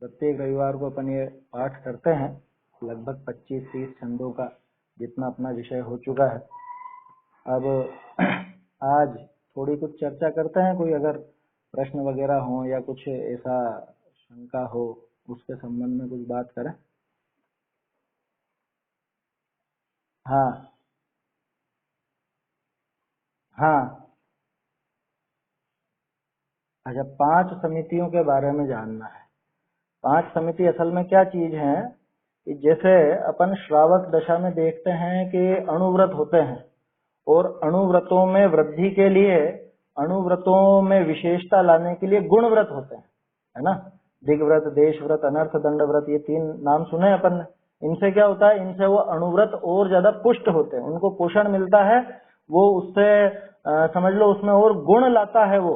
प्रत्येक रविवार को अपन ये पाठ करते हैं, लगभग 25-30 छंदों का जितना अपना विषय हो चुका है। अब आज थोड़ी कुछ चर्चा करते हैं, कोई अगर प्रश्न वगैरह हो या कुछ ऐसा शंका हो उसके संबंध में कुछ बात करें। हाँ हाँ, अच्छा 5 समितियों के बारे में जानना है। 5 समिति असल में क्या चीज है कि जैसे अपन श्रावक दशा में देखते हैं कि अणुव्रत होते हैं और अणुव्रतों में वृद्धि के लिए, अणुव्रतों में विशेषता लाने के लिए गुण व्रत होते हैं, है ना। दिग्व्रत, देश व्रत, अनर्थ दंड व्रत, ये 3 नाम सुने अपन ने। इनसे क्या होता है, इनसे वो अणुव्रत और ज्यादा पुष्ट होते हैं, उनको पोषण मिलता है, वो उससे समझ लो उसमें और गुण लाता है वो,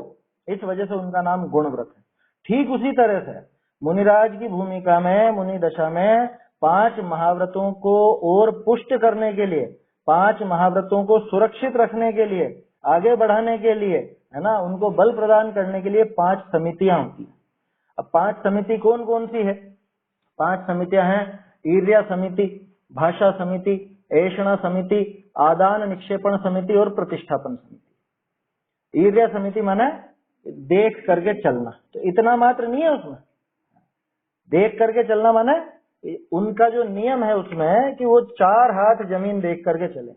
इस वजह से उनका नाम गुण व्रत है। ठीक उसी तरह से मुनिराज की भूमिका में, मुनि दशा में 5 महाव्रतों को और पुष्ट करने के लिए, 5 महाव्रतों को सुरक्षित रखने के लिए, आगे बढ़ाने के लिए, है ना, उनको बल प्रदान करने के लिए 5 समितियां होती हैं। अब 5 समिति कौन कौन सी है? 5 समितियां हैं, ईर्ष्या समिति, भाषा समिति, ऐषणा समिति, आदान निक्षेपण समिति और प्रतिष्ठापन समिति। ईर्ष्या समिति माने देख करके चलना, तो इतना मात्र नहीं है उसमें। देख करके चलना माने उनका जो नियम है उसमें कि वो 4 हाथ जमीन देख करके चले।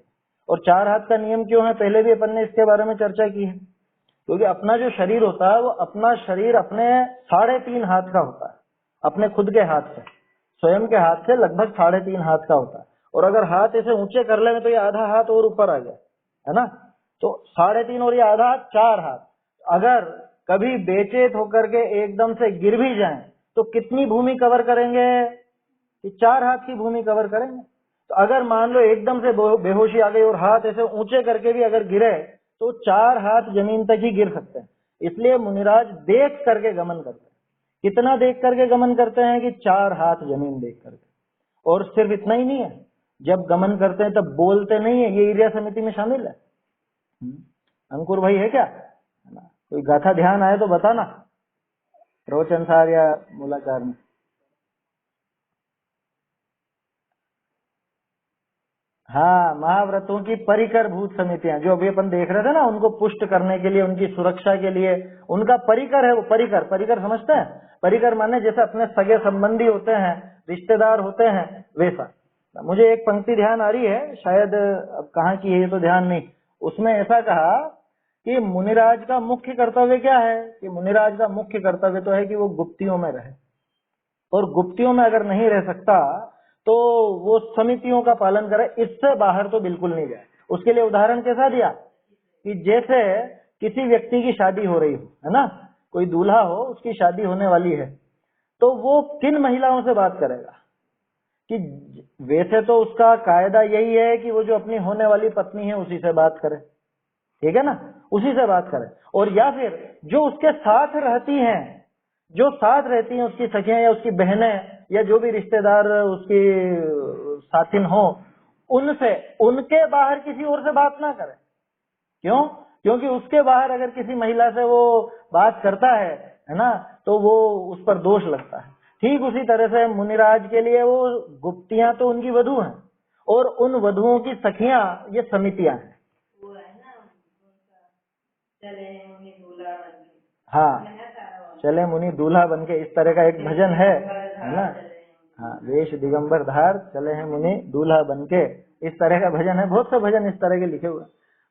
और 4 हाथ का नियम क्यों है, पहले भी अपन ने इसके बारे में चर्चा की है। क्योंकि अपना जो शरीर होता है वो अपना शरीर अपने 3.5 हाथ का होता है, अपने खुद के हाथ से, स्वयं के हाथ से लगभग 3.5 हाथ का होता है। और अगर हाथ ऐसे ऊंचे कर ले तो ये आधा हाथ और ऊपर आ गया, है ना। तो 3.5 और ये आधा हाथ, 4 हाथ। अगर कभी बेचैत होकर के एकदम से गिर भी जाएं तो कितनी भूमि कवर करेंगे? कि 4 हाथ की भूमि कवर करेंगे। तो अगर मान लो एकदम से बेहोशी आ गई और हाथ ऐसे ऊंचे करके भी अगर गिरे तो 4 हाथ जमीन तक ही गिर सकते हैं। इसलिए मुनिराज देख करके गमन करते हैं। कितना देख करके गमन करते हैं? कि 4 हाथ जमीन देख करके। और सिर्फ इतना ही नहीं है, जब गमन करते हैं तब बोलते नहीं है, ये ईर्ष्या समिति में शामिल है। अंकुर भाई है क्या? कोई गाथा ध्यान आए तो बताना, प्रवचन सार या मूलाचार में। हाँ, महाव्रतों की परिकर भूत समितियां जो अभी अपन देख रहे थे ना, उनको पुष्ट करने के लिए, उनकी सुरक्षा के लिए उनका परिकर है वो। परिकर, परिकर समझते हैं? परिकर माने जैसे अपने सगे संबंधी होते हैं, रिश्तेदार होते हैं, वैसा। मुझे एक पंक्ति ध्यान आ रही है, शायद अब कहाँ की है ये तो ध्यान नहीं। उसमें ऐसा कहा कि मुनिराज का मुख्य कर्तव्य क्या है? कि मुनिराज का मुख्य कर्तव्य तो है कि वो गुप्तियों में रहे, और गुप्तियों में अगर नहीं रह सकता तो वो समितियों का पालन करे, इससे बाहर तो बिल्कुल नहीं जाए। उसके लिए उदाहरण कैसा दिया कि जैसे किसी व्यक्ति की शादी हो रही हो, है ना, कोई दूल्हा हो, उसकी शादी होने वाली है, तो वो किन महिलाओं से बात करेगा? कि वैसे तो उसका कायदा यही है कि वो जो अपनी होने वाली पत्नी है उसी से बात करे, ठीक है ना, उसी से बात करे। और या फिर जो उसके साथ रहती हैं, जो साथ रहती हैं, उसकी सखियां या उसकी बहनें या जो भी रिश्तेदार उसकी साथिन हो, उनसे, उनके बाहर किसी और से बात ना करे। क्यों? क्योंकि उसके बाहर अगर किसी महिला से वो बात करता है ना, तो वो उस पर दोष लगता है। ठीक उसी तरह से मुनिराज के लिए वो गुप्तियां तो उनकी वधु हैं, और उन वधुओं की सखियां ये समितियां हैं। हाँ, चले मुनि दूल्हा बनके, इस तरह का एक भजन है ना। हाँ, वेश दिगंबर धार, चले हैं मुनि दूल्हा बनके, इस तरह का भजन है। बहुत से भजन इस तरह के लिखे हुए।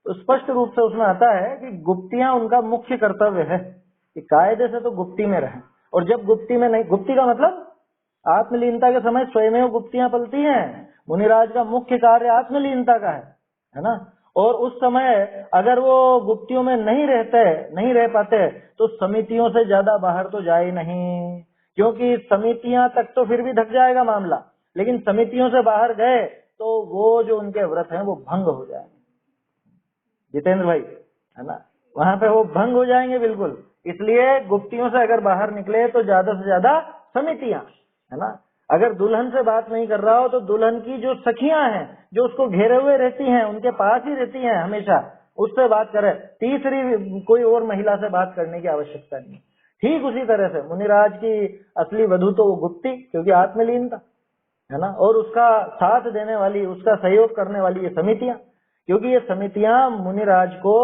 तो स्पष्ट रूप से उसमें आता है कि गुप्तियां उनका मुख्य कर्तव्य है कि कायदे से तो गुप्ती में रहें। और जब गुप्ती में नहीं, गुप्ती का मतलब आत्मलीनता के समय स्वयं गुप्तियां पलती हैं। मुनिराज का मुख्य कार्य आत्मलीनता का है ना। और उस समय अगर वो गुप्तियों में नहीं रह पाते तो समितियों से ज्यादा बाहर तो जाए नहीं, क्योंकि समितियां तक तो फिर भी धक जाएगा मामला, लेकिन समितियों से बाहर गए तो वो जो उनके व्रत हैं वो भंग हो जाएंगे। जितेंद्र भाई, है ना, वहां पे वो भंग हो जाएंगे बिल्कुल। इसलिए गुप्तियों से अगर बाहर निकले तो ज्यादा से ज्यादा समितियां, है ना। अगर दुल्हन से बात नहीं कर रहा हो तो दुल्हन की जो सखियां हैं, जो उसको घेरे हुए रहती हैं, उनके पास ही रहती हैं हमेशा, उससे बात करे। तीसरी कोई और महिला से बात करने की आवश्यकता नहीं। ठीक उसी तरह से मुनिराज की असली वधू तो वो गुप्ती, क्योंकि आत्मलीन था, है ना, और उसका साथ देने वाली, उसका सहयोग करने वाली ये समितियां, क्योंकि ये समितियां मुनिराज को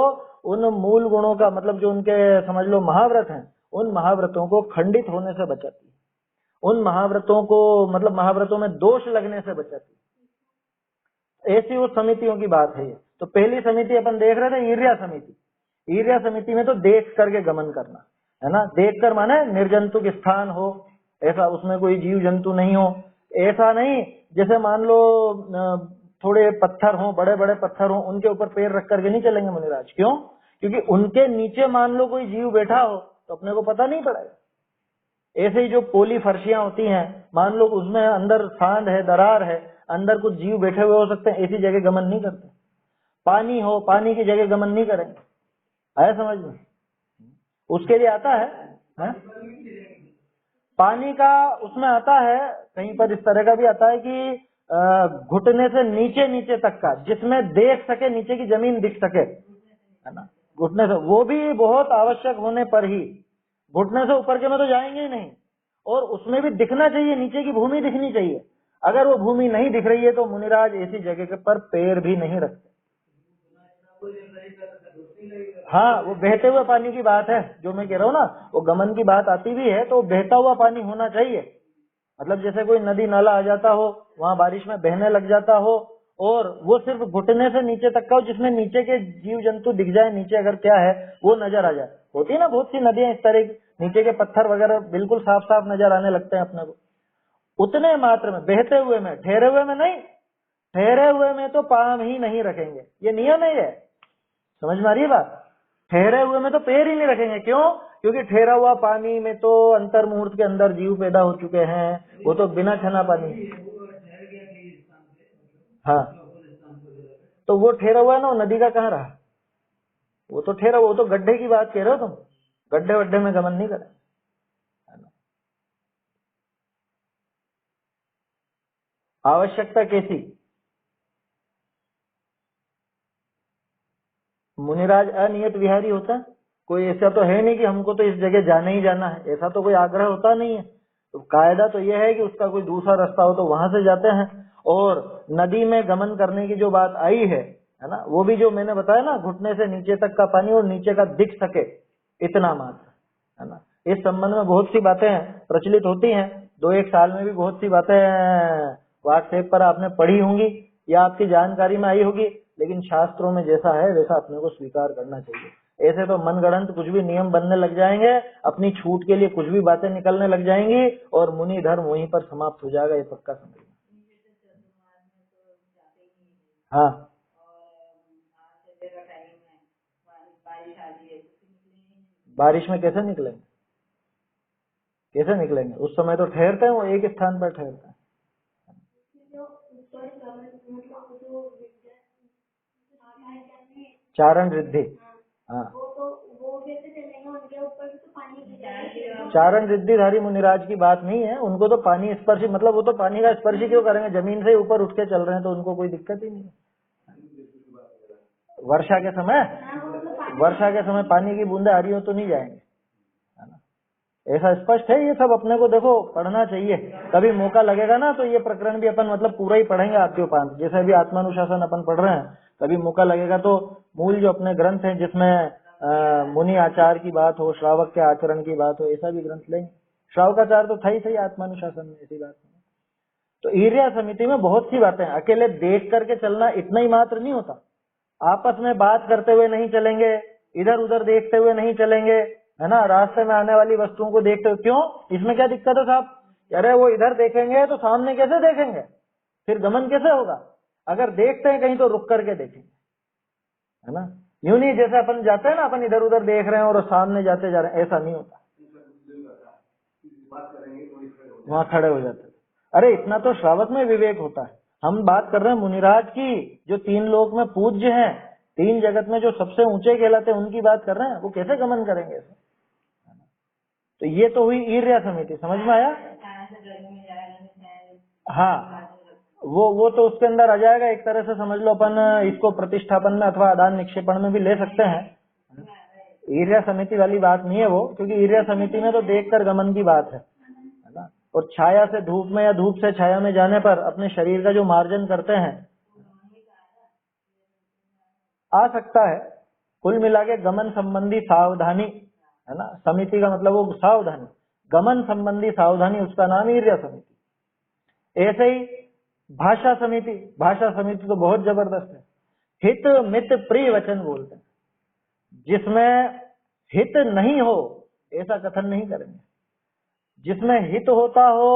उन मूल गुणों का, मतलब जो उनके समझ लो महाव्रत हैं, उन महाव्रतों को खंडित होने से बचाती, उन महाव्रतों को मतलब महाव्रतों में दोष लगने से बचाती। ऐसी उस समितियों की बात है ये। तो पहली समिति अपन देख रहे थे ईर्या समिति। ईर्या समिति में तो देख करके गमन करना, है ना, देख कर माने निर्जंतुक स्थान हो, ऐसा उसमें कोई जीव जंतु नहीं हो, ऐसा नहीं जैसे मान लो थोड़े पत्थर हो, बड़े बड़े पत्थर हो, उनके ऊपर पैर रख करके नहीं चलेंगे मुनिराज। क्यों? क्योंकि उनके नीचे मान लो कोई जीव बैठा हो तो अपने को पता नहीं पड़ेगा। ऐसे ही जो पोली फर्शियां होती हैं, मान लो उसमें अंदर सांड है, दरार है, अंदर कुछ जीव बैठे हुए हो सकते हैं, ऐसी जगह गमन नहीं करते। पानी हो, पानी की जगह गमन नहीं करेंगे। आया समझ में? उसके लिए आता है? पानी का उसमें आता है, कहीं पर इस तरह का भी आता है कि घुटने से नीचे नीचे तक का, जिसमें देख सके, नीचे की जमीन दिख सके, है ना, घुटने से, वो भी बहुत आवश्यक होने पर ही। घुटने से ऊपर के में तो जाएंगे ही नहीं, और उसमें भी दिखना चाहिए, नीचे की भूमि दिखनी चाहिए। अगर वो भूमि नहीं दिख रही है तो मुनिराज ऐसी जगह के पर पैर भी नहीं रखते। हाँ, वो बहते हुए पानी की बात है जो मैं कह रहा हूँ ना, वो गमन की बात आती भी है तो बहता हुआ पानी होना चाहिए। मतलब जैसे कोई नदी नाला आ जाता हो, वहाँ बारिश में बहने लग जाता हो, और वो सिर्फ घुटने से नीचे तक का हो, जिसमें नीचे के जीव जंतु दिख जाए, नीचे अगर क्या है वो नजर आ जाए। होती है ना बहुत सी नदियां इस तरह की, नीचे के पत्थर वगैरह बिल्कुल साफ साफ नजर आने लगते हैं अपने को। उतने मात्र में, बहते हुए में, ठहरे हुए में नहीं। ठहरे हुए में तो पाम ही नहीं रखेंगे, ये नियम है। ये समझ में आ रही है बात? ठहरे हुए में तो पैर ही नहीं रखेंगे। क्यों? क्योंकि ठहरा हुआ पानी में तो अंतर मुहूर्त के अंदर जीव पैदा हो चुके हैं, वो तो बिना छना पानी। हाँ, तो वो ठहरा हुआ है ना, वो नदी का कहाँ रहा? वो तो ठहरा, वो तो गड्ढे की बात कह रहे हो तुम। गड्ढे वड्ढे में गमन नहीं करें। आवश्यकता कैसी? मुनिराज अनियत विहारी होता है, कोई ऐसा तो है नहीं कि हमको तो इस जगह जाना ही जाना है, ऐसा तो कोई आग्रह होता नहीं है। तो कायदा तो यह है कि उसका कोई दूसरा रास्ता हो तो वहां से जाते हैं। और नदी में गमन करने की जो बात आई है ना, वो भी जो मैंने बताया ना, घुटने से नीचे तक का पानी और नीचे का दिख सके, इतना मात्र, है ना। इस संबंध में बहुत सी बातें प्रचलित होती हैं। 2-1 साल में भी बहुत सी बातें व्हाट्सएप पर आपने पढ़ी होंगी या आपकी जानकारी में आई होगी, लेकिन शास्त्रों में जैसा है वैसा अपने को स्वीकार करना चाहिए। ऐसे तो मनगढ़ंत कुछ भी नियम बनने लग जाएंगे, अपनी छूट के लिए कुछ भी बातें निकलने लग जाएंगी, और मुनि धर्म वहीं पर समाप्त हो जाएगा, ये पक्का समझ। हाँ, बारिश में कैसे निकलेंगे? कैसे निकलेंगे? उस समय तो ठहरते हैं, वो एक स्थान पर ठहरते हैं। चारण रिद्धि, हाँ, चारण रिद्धिधारी मुनिराज की बात नहीं है। उनको तो पानी स्पर्श, मतलब वो तो पानी का स्पर्श क्यों करेंगे, जमीन से ऊपर उठ के चल रहे हैं तो उनको कोई दिक्कत ही नहीं है। वर्षा के समय, वर्षा के समय पानी की बूंदे आ रही हो तो नहीं जाएंगे, है ना। ऐसा स्पष्ट है। ये सब अपने को देखो पढ़ना चाहिए, कभी मौका लगेगा ना तो ये प्रकरण भी अपन मतलब पूरा ही पढ़ेंगे आद्योपांत, जैसे अभी आत्मानुशासन अपन पढ़ रहे हैं। कभी मौका लगेगा तो मूल जो अपने ग्रंथ है जिसमें मुनि आचार की बात हो, श्रावक के आचरण की बात हो, ऐसा भी ग्रंथ लेंगे। श्रावकाचार तो था ही सही आत्मानुशासन में, ऐसी बात नहीं। तो ईर्या समिति में बहुत सी बातें, अकेले देख करके चलना इतना ही मात्र नहीं होता। आपस में बात करते हुए नहीं चलेंगे, इधर उधर देखते हुए नहीं चलेंगे, है ना, रास्ते में आने वाली वस्तुओं को देखते हुए। क्यों? इसमें क्या दिक्कत है साहब? अरे वो इधर देखेंगे तो सामने कैसे देखेंगे, फिर गमन कैसे होगा? अगर देखते हैं कहीं तो रुक करके देखेंगे, है ना। यूं नहीं जैसे अपन जाते हैं ना, अपन इधर उधर देख रहे हैं और सामने जाते जा रहे हैं, ऐसा नहीं होता। वहां खड़े हो जाते। अरे इतना तो श्रावक में विवेक होता है। हम बात कर रहे हैं मुनिराज की, जो 3 लोक में पूज्य हैं, 3 जगत में जो सबसे ऊंचे कहलाते हैं, उनकी बात कर रहे हैं। वो कैसे गमन करेंगे ऐसे? तो ये तो हुई ईर्या समिति, समझ में आया? हाँ, वो तो उसके अंदर आ जाएगा। एक तरह से समझ लो अपन इसको प्रतिष्ठापन में अथवा आदान निक्षेपण में भी ले सकते हैं। ईर्ष्या समिति वाली बात नहीं है वो, क्योंकि ईर्ष्या समिति में तो देखकर गमन की बात है ना। और छाया से धूप में या धूप से छाया में जाने पर अपने शरीर का जो मार्जन करते हैं, आ सकता है। कुल मिला के गमन संबंधी सावधानी है ना, समिति का मतलब वो सावधानी, गमन संबंधी सावधानी, उसका नाम ईर्ष्या समिति। ऐसे ही भाषा समिति, भाषा समिति तो बहुत जबरदस्त है। हित मित प्रिय वचन बोलते हैं, जिसमें हित नहीं हो ऐसा कथन नहीं करेंगे, जिसमें हित होता हो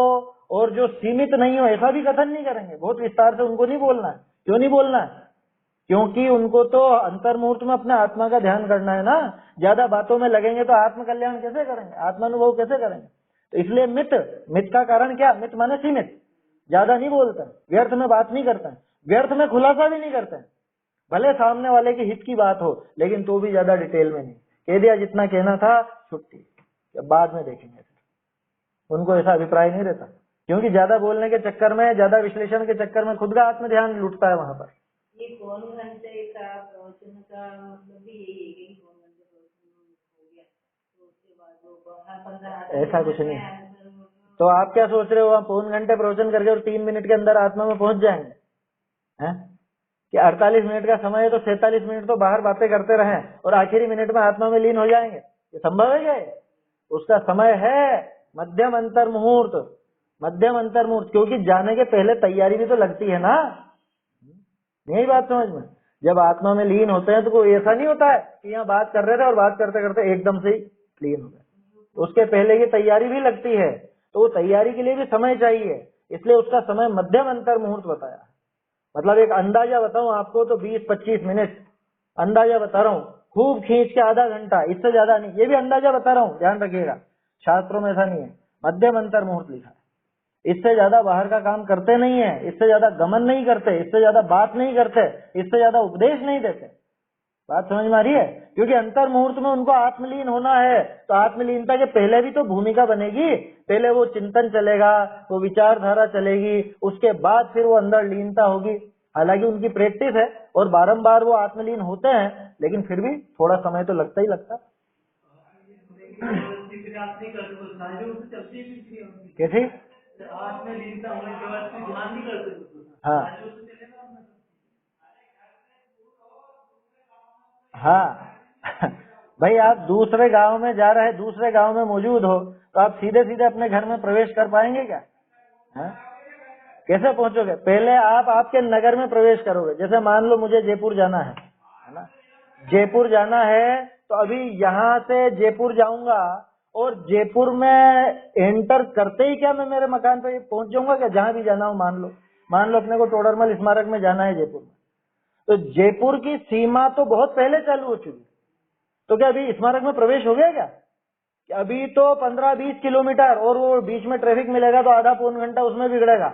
और जो सीमित नहीं हो ऐसा भी कथन नहीं करेंगे। बहुत विस्तार से उनको नहीं बोलना है। क्यों नहीं बोलना है? क्योंकि उनको तो अंतर्मुहूर्त में अपने आत्मा का ध्यान करना है ना। ज्यादा बातों में लगेंगे तो आत्म कल्याण कैसे करेंगे, आत्मानुभव कैसे करेंगे? तो इसलिए मित, मित का कारण क्या? मित माने सीमित, ज्यादा नहीं बोलते, व्यर्थ में बात नहीं करते, व्यर्थ में खुलासा भी नहीं करते। भले सामने वाले की हित की बात हो, लेकिन तो भी ज्यादा डिटेल में नहीं, कह दिया जितना कहना था, छुट्टी, बाद में देखेंगे। उनको ऐसा अभिप्राय नहीं रहता, क्योंकि ज्यादा बोलने के चक्कर में, ज्यादा विश्लेषण के चक्कर में खुद का आत्म ध्यान लुटता है वहां पर। ये पौन घंटे का प्रवचन का मतलब भी यही है कि पौन घंटे प्रवचन हो गया तो उसके बाद वो 15 ऐसा कुछ नहीं है। तो आप क्या सोच रहे हो, वहाँ पौन घंटे प्रवचन करके और 3 मिनट के अंदर आत्मा में पहुंच जाएंगे हैं? कि 48 मिनट का समय है तो 47 मिनट तो बाहर बातें करते रहें और आखिरी मिनट में आत्मा में लीन हो जाएंगे? ये संभव है क्या? उसका समय है मध्यम अंतर मुहूर्त, मध्यम अंतर मुहूर्त, क्योंकि जाने के पहले तैयारी भी तो लगती है ना। यही बात समझ में। जब आत्मा में लीन होते हैं तो कोई ऐसा नहीं होता है कि यहाँ बात कर रहे थे और बात करते करते एकदम से ही लीन हो गए। उसके पहले की तैयारी भी लगती है, तो वो तैयारी के लिए भी समय चाहिए, इसलिए उसका समय मध्यम अंतर मुहूर्त बताया। मतलब एक अंदाजा बताऊं आपको तो 20-25 मिनट अंदाजा बता रहा हूँ, खूब खींच के आधा घंटा, इससे ज्यादा नहीं। ये भी अंदाजा बता रहा हूँ, ध्यान रखिएगा, शास्त्रों में ऐसा नहीं है। मध्यम अंतर मुहूर्त लिखा है। इससे ज्यादा बाहर का काम करते नहीं है, इससे ज्यादा गमन नहीं करते, इससे ज्यादा बात नहीं करते, इससे ज्यादा उपदेश नहीं देते। बात समझ में आ रही है? क्योंकि अंतर मुहूर्त में उनको आत्मलीन होना है, तो आत्मलीनता के पहले भी तो भूमिका बनेगी। पहले वो चिंतन चलेगा, वो विचारधारा चलेगी, उसके बाद फिर वो अंदर लीनता होगी। हालांकि उनकी प्रैक्टिस है और बारंबार वो आत्मलीन होते हैं, लेकिन फिर भी थोड़ा समय तो लगता ही लगता। कैसे? हाँ हाँ भाई, आप दूसरे गांव में जा रहे, दूसरे गांव में मौजूद हो, तो आप सीधे सीधे अपने घर में प्रवेश कर पाएंगे क्या? हाँ? कैसे पहुंचोगे? पहले आप आपके नगर में प्रवेश करोगे। जैसे मान लो मुझे जयपुर जाना है ना, जयपुर जाना है तो अभी यहाँ से जयपुर जाऊंगा और जयपुर में एंटर करते ही क्या मैं मेरे मकान पे पहुंच जाऊंगा क्या? जहां भी जाना हो, मान लो अपने को टोडरमल स्मारक में जाना है जयपुर में, तो जयपुर की सीमा तो बहुत पहले चालू हो चुकी, तो क्या अभी स्मारक में प्रवेश हो गया क्या? कि अभी तो 15-20 किलोमीटर, और वो बीच में ट्रैफिक मिलेगा तो आधा पौन घंटा उसमें बिगड़ेगा।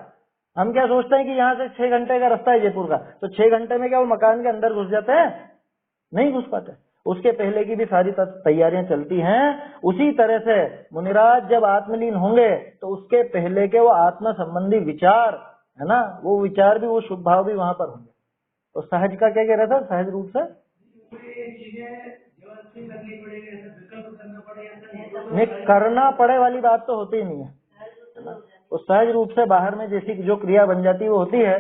हम क्या सोचते हैं कि यहाँ से 6 घंटे का रास्ता है जयपुर का, तो 6 घंटे में क्या वो मकान के अंदर घुस जाते हैं? नहीं घुस पाते। उसके पहले की भी सारी तैयारियां चलती हैं। उसी तरह से मुनिराज जब आत्मलीन होंगे तो उसके पहले के वो आत्मा संबंधी विचार है ना, वो विचार भी, वो शुभ भाव भी वहां पर होंगे। तो सहज का क्या कह रहा था? सहज रूप से नहीं करना पड़े वाली बात तो होती ही नहीं है। तो सहज रूप से बाहर में जैसी जो क्रिया बन जाती है वो होती है।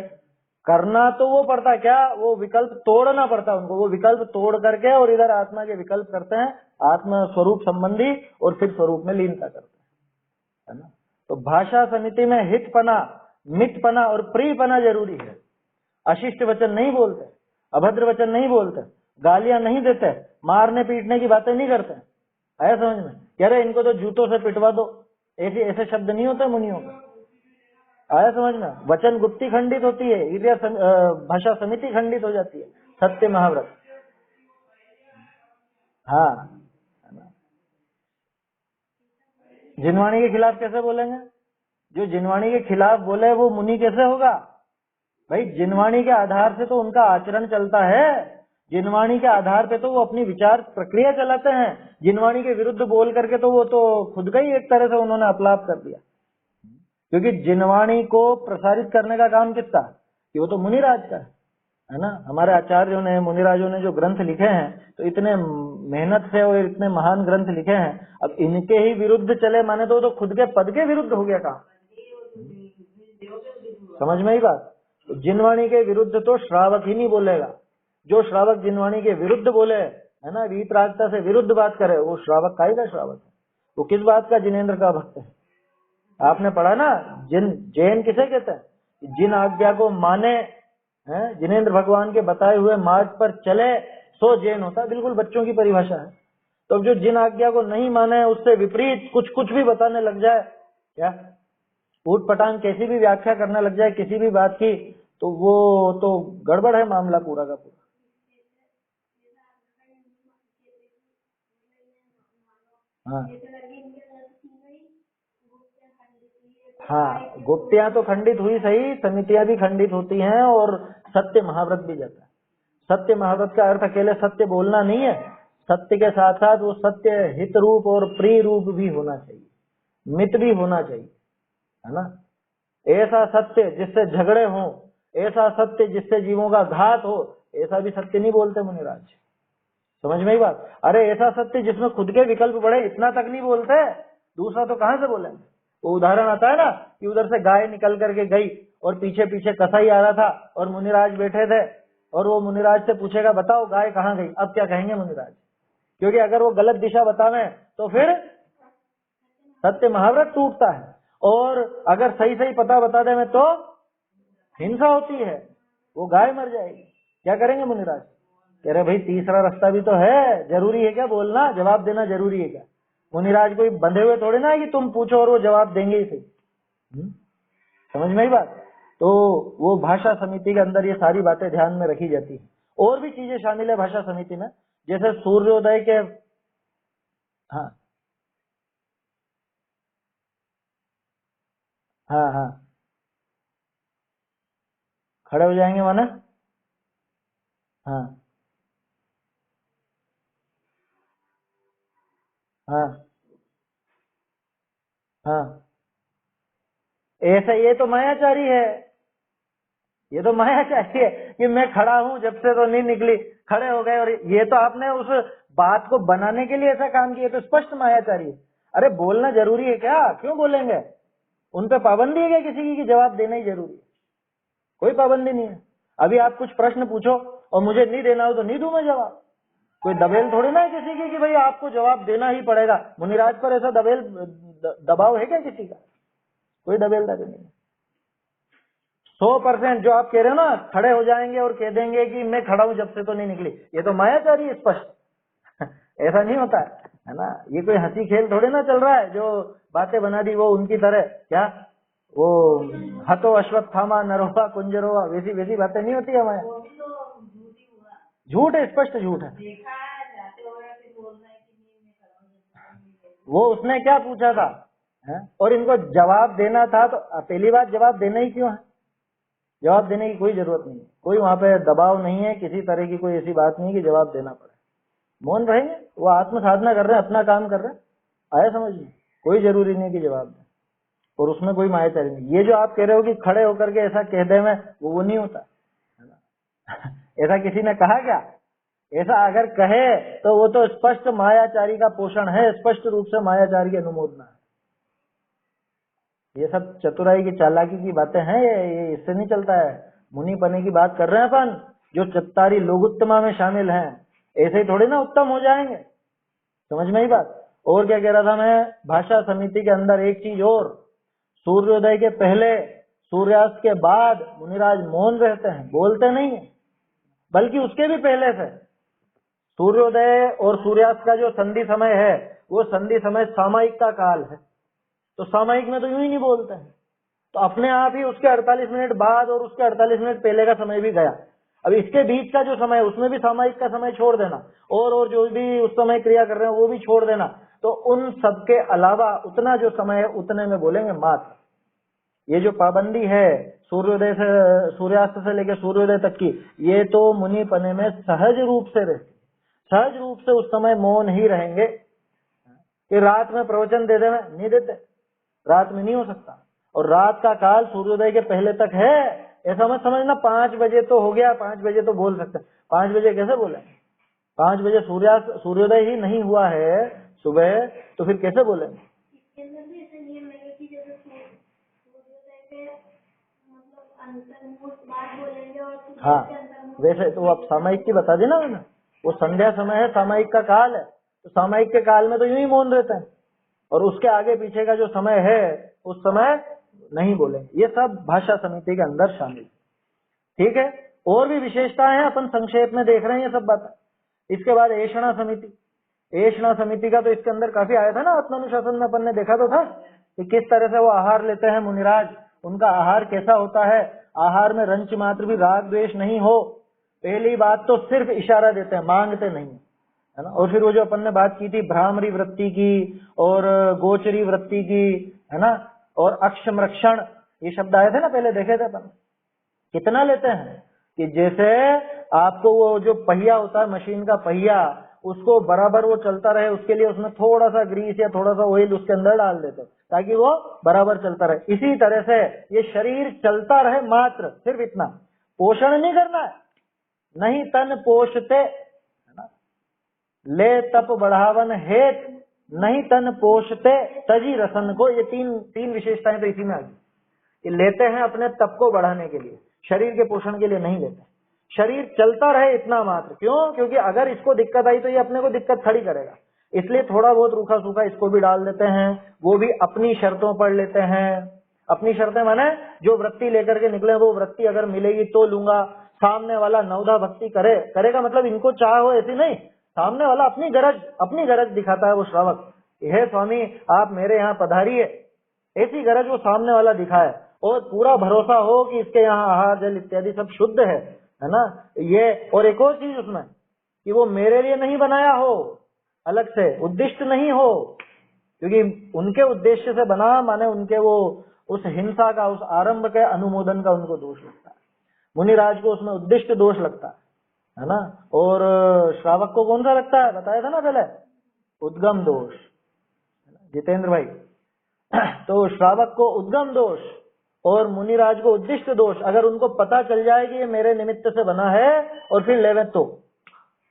करना तो वो पड़ता क्या, वो विकल्प तोड़ना पड़ता उनको। वो विकल्प तोड़ करके और इधर आत्मा के विकल्प करते हैं, आत्मा स्वरूप संबंधी, और फिर स्वरूप में लीनता करते हैं, है ना। तो भाषा समिति में हितपना, मितपना और प्रियपना जरूरी है। अशिष्ट वचन नहीं बोलते, अभद्र वचन नहीं बोलते, गालियां नहीं देते, मारने पीटने की बातें नहीं करते। आया समझ में? कह रहे इनको तो जूतों से पिटवा दो, ऐसे शब्द नहीं होते मुनियों का। आया समझ में? वचन गुप्ती खंडित होती है, ईर्ष्या भाषा समिति खंडित हो जाती है, सत्य महाव्रत। हाँ, जिनवाणी के खिलाफ कैसे बोलेंगे? जो जिनवाणी के खिलाफ बोले वो मुनि कैसे होगा भाई? जिनवाणी के आधार से तो उनका आचरण चलता है, जिनवाणी के आधार पे तो वो अपनी विचार प्रक्रिया चलाते हैं। जिनवाणी के विरुद्ध बोल करके तो वो तो खुद का ही एक तरह से उन्होंने अपलाप कर दिया, क्योंकि जिनवाणी को प्रसारित करने का काम किसका? कि वो तो मुनिराज का है ना। हमारे आचार्यों ने, मुनिराजों ने जो ग्रंथ लिखे हैं, तो इतने मेहनत से और इतने महान ग्रंथ लिखे हैं, अब इनके ही विरुद्ध चले माने तो खुद के पद के विरुद्ध हो गया काम। समझ में ही बात। तो जिनवाणी के विरुद्ध तो श्रावक ही नहीं बोलेगा। जो श्रावक जिनवाणी के विरुद्ध बोले, है ना, वीतरागता से विरुद्ध बात करे, वो श्रावक का ही का श्रावक है। वो किस बात का जिनेन्द्र का भक्त है। आपने पढ़ा ना, जैन किसे कहते हैं? जिन आज्ञा को माने, हैं, जिनेन्द्र भगवान के बताए हुए मार्ग पर चले, सो जैन होता है। बिल्कुल बच्चों की परिभाषा है। तो जो जिन आज्ञा को नहीं माने, उससे विपरीत कुछ भी बताने लग जाए, क्या ऊट पटांग कैसी भी व्याख्या करने लग जाए किसी भी बात की, तो वो तो गड़बड़ है मामला पूरा का पूरा। हाँ हाँ, गुप्तियां तो खंडित हुई सही, समितियां भी खंडित होती हैं, और सत्य महाव्रत भी जाता है। सत्य महाव्रत का अर्थ अकेले सत्य बोलना नहीं है, सत्य के साथ साथ वो सत्य हित रूप और प्रिय रूप भी होना चाहिए, मित भी होना चाहिए, है ना। ऐसा सत्य जिससे झगड़े हों, ऐसा सत्य जिससे जीवों का घात हो, ऐसा भी सत्य नहीं बोलते मुनिराज। समझ में ही बात। अरे ऐसा सत्य जिसमें खुद के विकल्प बढ़े, इतना तक नहीं बोलते, दूसरा तो कहां से बोलेंगे। वो उदाहरण आता है ना कि उधर से गाय निकल करके गई और पीछे पीछे कसाई आ रहा था और मुनिराज बैठे थे, और वो मुनिराज से पूछेगा बताओ गाय कहाँ गई, अब क्या कहेंगे मुनिराज? क्योंकि अगर वो गलत दिशा बतावे तो फिर सत्य महाव्रत टूटता है, और अगर सही सही पता बता दे तो हिंसा होती है, वो गाय मर जाएगी। क्या करेंगे मुनिराज? कह रहे भाई तीसरा रास्ता भी तो है, जरूरी है क्या बोलना, जवाब देना जरूरी है क्या? मुनिराज कोई बंधे हुए थोड़े ना है कि तुम पूछो और वो जवाब देंगे ही सही। समझ में ही बात। तो वो भाषा समिति के अंदर ये सारी बातें ध्यान में रखी जाती है। और भी चीजें शामिल है भाषा समिति में, जैसे सूर्योदय के, हाँ हाँ हाँ, खड़े हो जाएंगे माना, हाँ हाँ हाँ, ऐसा ये तो मायाचारी है, ये तो मायाचारी है कि मैं खड़ा हूं जब से तो नहीं निकली, खड़े हो गए, और ये तो आपने उस बात को बनाने के लिए ऐसा काम किया, तो स्पष्ट मायाचारी है। अरे बोलना जरूरी है क्या? क्यों बोलेंगे? उन पे पाबंदी है क्या किसी की कि जवाब देना ही जरूरी है? कोई पाबंदी नहीं है। अभी आप कुछ प्रश्न पूछो और मुझे नहीं देना हो तो नहीं दूं मैं जवाब। कोई दबेल थोड़ी ना है किसी की कि भाई आपको जवाब देना ही पड़ेगा। मुनिराज पर ऐसा दबाव है क्या किसी का? कोई दबेल नहीं। 100% जो आप कह रहे हो ना, खड़े हो जाएंगे और कह देंगे कि मैं खड़ा हूं जब से तो नहीं निकली, ये तो मायाचारी है स्पष्ट। ऐसा नहीं होता है ना। ये कोई हंसी खेल थोड़े ना चल रहा है, जो बातें बना दी वो उनकी तरह, क्या वो हतो अश्वत्थामा नरोवा कुंजरोवा, वैसी वैसी बातें नहीं होती है हमारे। झूठ है, स्पष्ट झूठ है। वो उसने क्या पूछा था, है? और इनको जवाब देना था, तो पहली बात जवाब देना ही क्यों है? जवाब देने की कोई जरूरत नहीं है, कोई वहां पे दबाव नहीं है, किसी तरह की कोई ऐसी बात नहीं कि जवाब देना पड़े। मौन रहेंगे, वो आत्म साधना कर रहे हैं, अपना काम कर रहे हैं, आया समझ में? कोई जरूरी नहीं कि जवाब दें, और उसमें कोई मायाचारी नहीं। ये जो आप कह रहे हो कि खड़े होकर के ऐसा कह दे में, वो नहीं होता है ना। ऐसा किसी ने कहा क्या? ऐसा अगर कहे तो वो तो स्पष्ट मायाचारी का पोषण है, स्पष्ट रूप से मायाचारी की अनुमोदना है। ये सब चतुराई की चालाकी की बातें हैं, ये इससे नहीं चलता है। मुनि पने की बात कर रहे हैं अपन, जो चत्तारी लोगुत्तमा में शामिल हैं, ऐसे ही थोड़ी ना उत्तम हो जाएंगे। समझ में ही बात। और क्या कह रहा था मैं, भाषा समिति के अंदर एक चीज और, सूर्योदय के पहले सूर्यास्त के बाद मुनिराज मौन रहते हैं, बोलते नहीं है, बल्कि उसके भी पहले से सूर्योदय और सूर्यास्त का जो संधि समय है, वो संधि समय सामयिक का काल है, तो सामयिक में तो यूं ही नहीं बोलते हैं, तो अपने आप ही उसके 48 मिनट बाद और उसके 48 मिनट पहले का समय भी गया। अब इसके बीच का जो समय है उसमें भी सामयिक का समय छोड़ देना, और जो भी उस समय क्रिया कर रहे हैं वो भी छोड़ देना, तो उन सबके अलावा उतना जो समय है उतने में बोलेंगे मात्र। ये जो पाबंदी है सूर्योदय से सूर्यास्त से लेकर सूर्योदय तक की, ये तो मुनि पने में सहज रूप से रहती, सहज रूप से उस समय मौन ही रहेंगे। कि रात में प्रवचन दे नहीं देते, रात में नहीं हो सकता, और रात का काल सूर्योदय के पहले तक है, ऐसा मत समझना 5 बजे तो हो गया, 5 बजे तो बोल सकते हैं। 5 बजे कैसे बोले? 5 बजे सूर्योदय ही नहीं हुआ है सुबह, तो फिर कैसे बोलेंगे? इसके अंदर भी ऐसा नियम है कि जैसे सूर्योदय पे मतलब अंतर्मुख बात बोलेंगे और हाँ, वैसे तो आप सामयिक की बता दी ना मैंने, वो संध्या समय है, सामयिक का काल है, तो सामयिक के काल में तो यूं ही मौन रहते हैं, और उसके आगे पीछे का जो समय है उस समय नहीं बोलेंगे। ये सब भाषा समिति के अंदर शामिल, ठीक है। और भी विशेषताएं हैं, अपन संक्षेप में देख रहे हैं ये सब बातें। इसके बाद ऐषणा समिति, ऐषणा समिति का तो इसके अंदर काफी आया था ना, आत्मानुशासन में अपन ने देखा तो था कि किस तरह से वो आहार लेते हैं मुनिराज, उनका आहार कैसा होता है, आहार में रंच मात्र भी राग द्वेष नहीं हो। पहली बात तो सिर्फ इशारा देते हैं, मांगते नहीं, है ना। और फिर वो जो अपन ने बात की थी भ्रामरी वृत्ति की और गोचरी वृत्ति की, है ना, और अक्षमरक्षण, ये शब्द आए थे ना पहले, देखे थे अपन। कितना लेते हैं कि जैसे आपको वो जो पहिया होता है मशीन का पहिया, उसको बराबर वो चलता रहे, उसके लिए उसमें थोड़ा सा ग्रीस या थोड़ा सा ऑयल उसके अंदर डाल देते ताकि वो बराबर चलता रहे। इसी तरह से ये शरीर चलता रहे मात्र, सिर्फ इतना, पोषण नहीं करना है, नहीं तन पोषते, है ना, ले तप बढ़ावन हेत नहीं तन पोषते तजी रसन को। ये तीन विशेषताएं तो इसी में आ गई कि लेते हैं अपने तप को बढ़ाने के लिए, शरीर के पोषण के लिए नहीं लेते। शरीर चलता रहे इतना मात्र, क्यों? क्योंकि अगर इसको दिक्कत आई तो ये अपने को दिक्कत खड़ी करेगा, इसलिए थोड़ा बहुत रूखा सूखा इसको भी डाल देते हैं, वो भी अपनी शर्तों पर लेते हैं। अपनी शर्तें माने जो वृत्ति लेकर के निकले वो वृत्ति अगर मिलेगी तो लूंगा, सामने वाला नवधा भक्ति करेगा मतलब इनको चाह हो ऐसी नहीं, सामने वाला अपनी गरज दिखाता है वो श्रावक, हे स्वामी आप मेरे यहाँ पधारिए, ऐसी गरज वो सामने वाला दिखाए, और पूरा भरोसा हो कि इसके यहाँ आहार जल इत्यादि सब शुद्ध है ना ये। और एक और चीज उसमें कि वो मेरे लिए नहीं बनाया हो, अलग से उद्दिष्ट नहीं हो, क्योंकि उनके उद्देश्य से बना माने उनके वो उस हिंसा का, उस आरंभ के अनुमोदन का उनको दोष लगता है। मुनिराज को उसमें उद्दिष्ट दोष लगता है ना। और श्रावक को कौन सा लगता है, बताया था ना पहले, उद्गम दोष, जितेंद्र भाई। तो श्रावक को उद्गम दोष और मुनिराज को उद्दिष्ट दोष, अगर उनको पता चल जाए कि ये मेरे निमित्त से बना है और फिर लेवे तो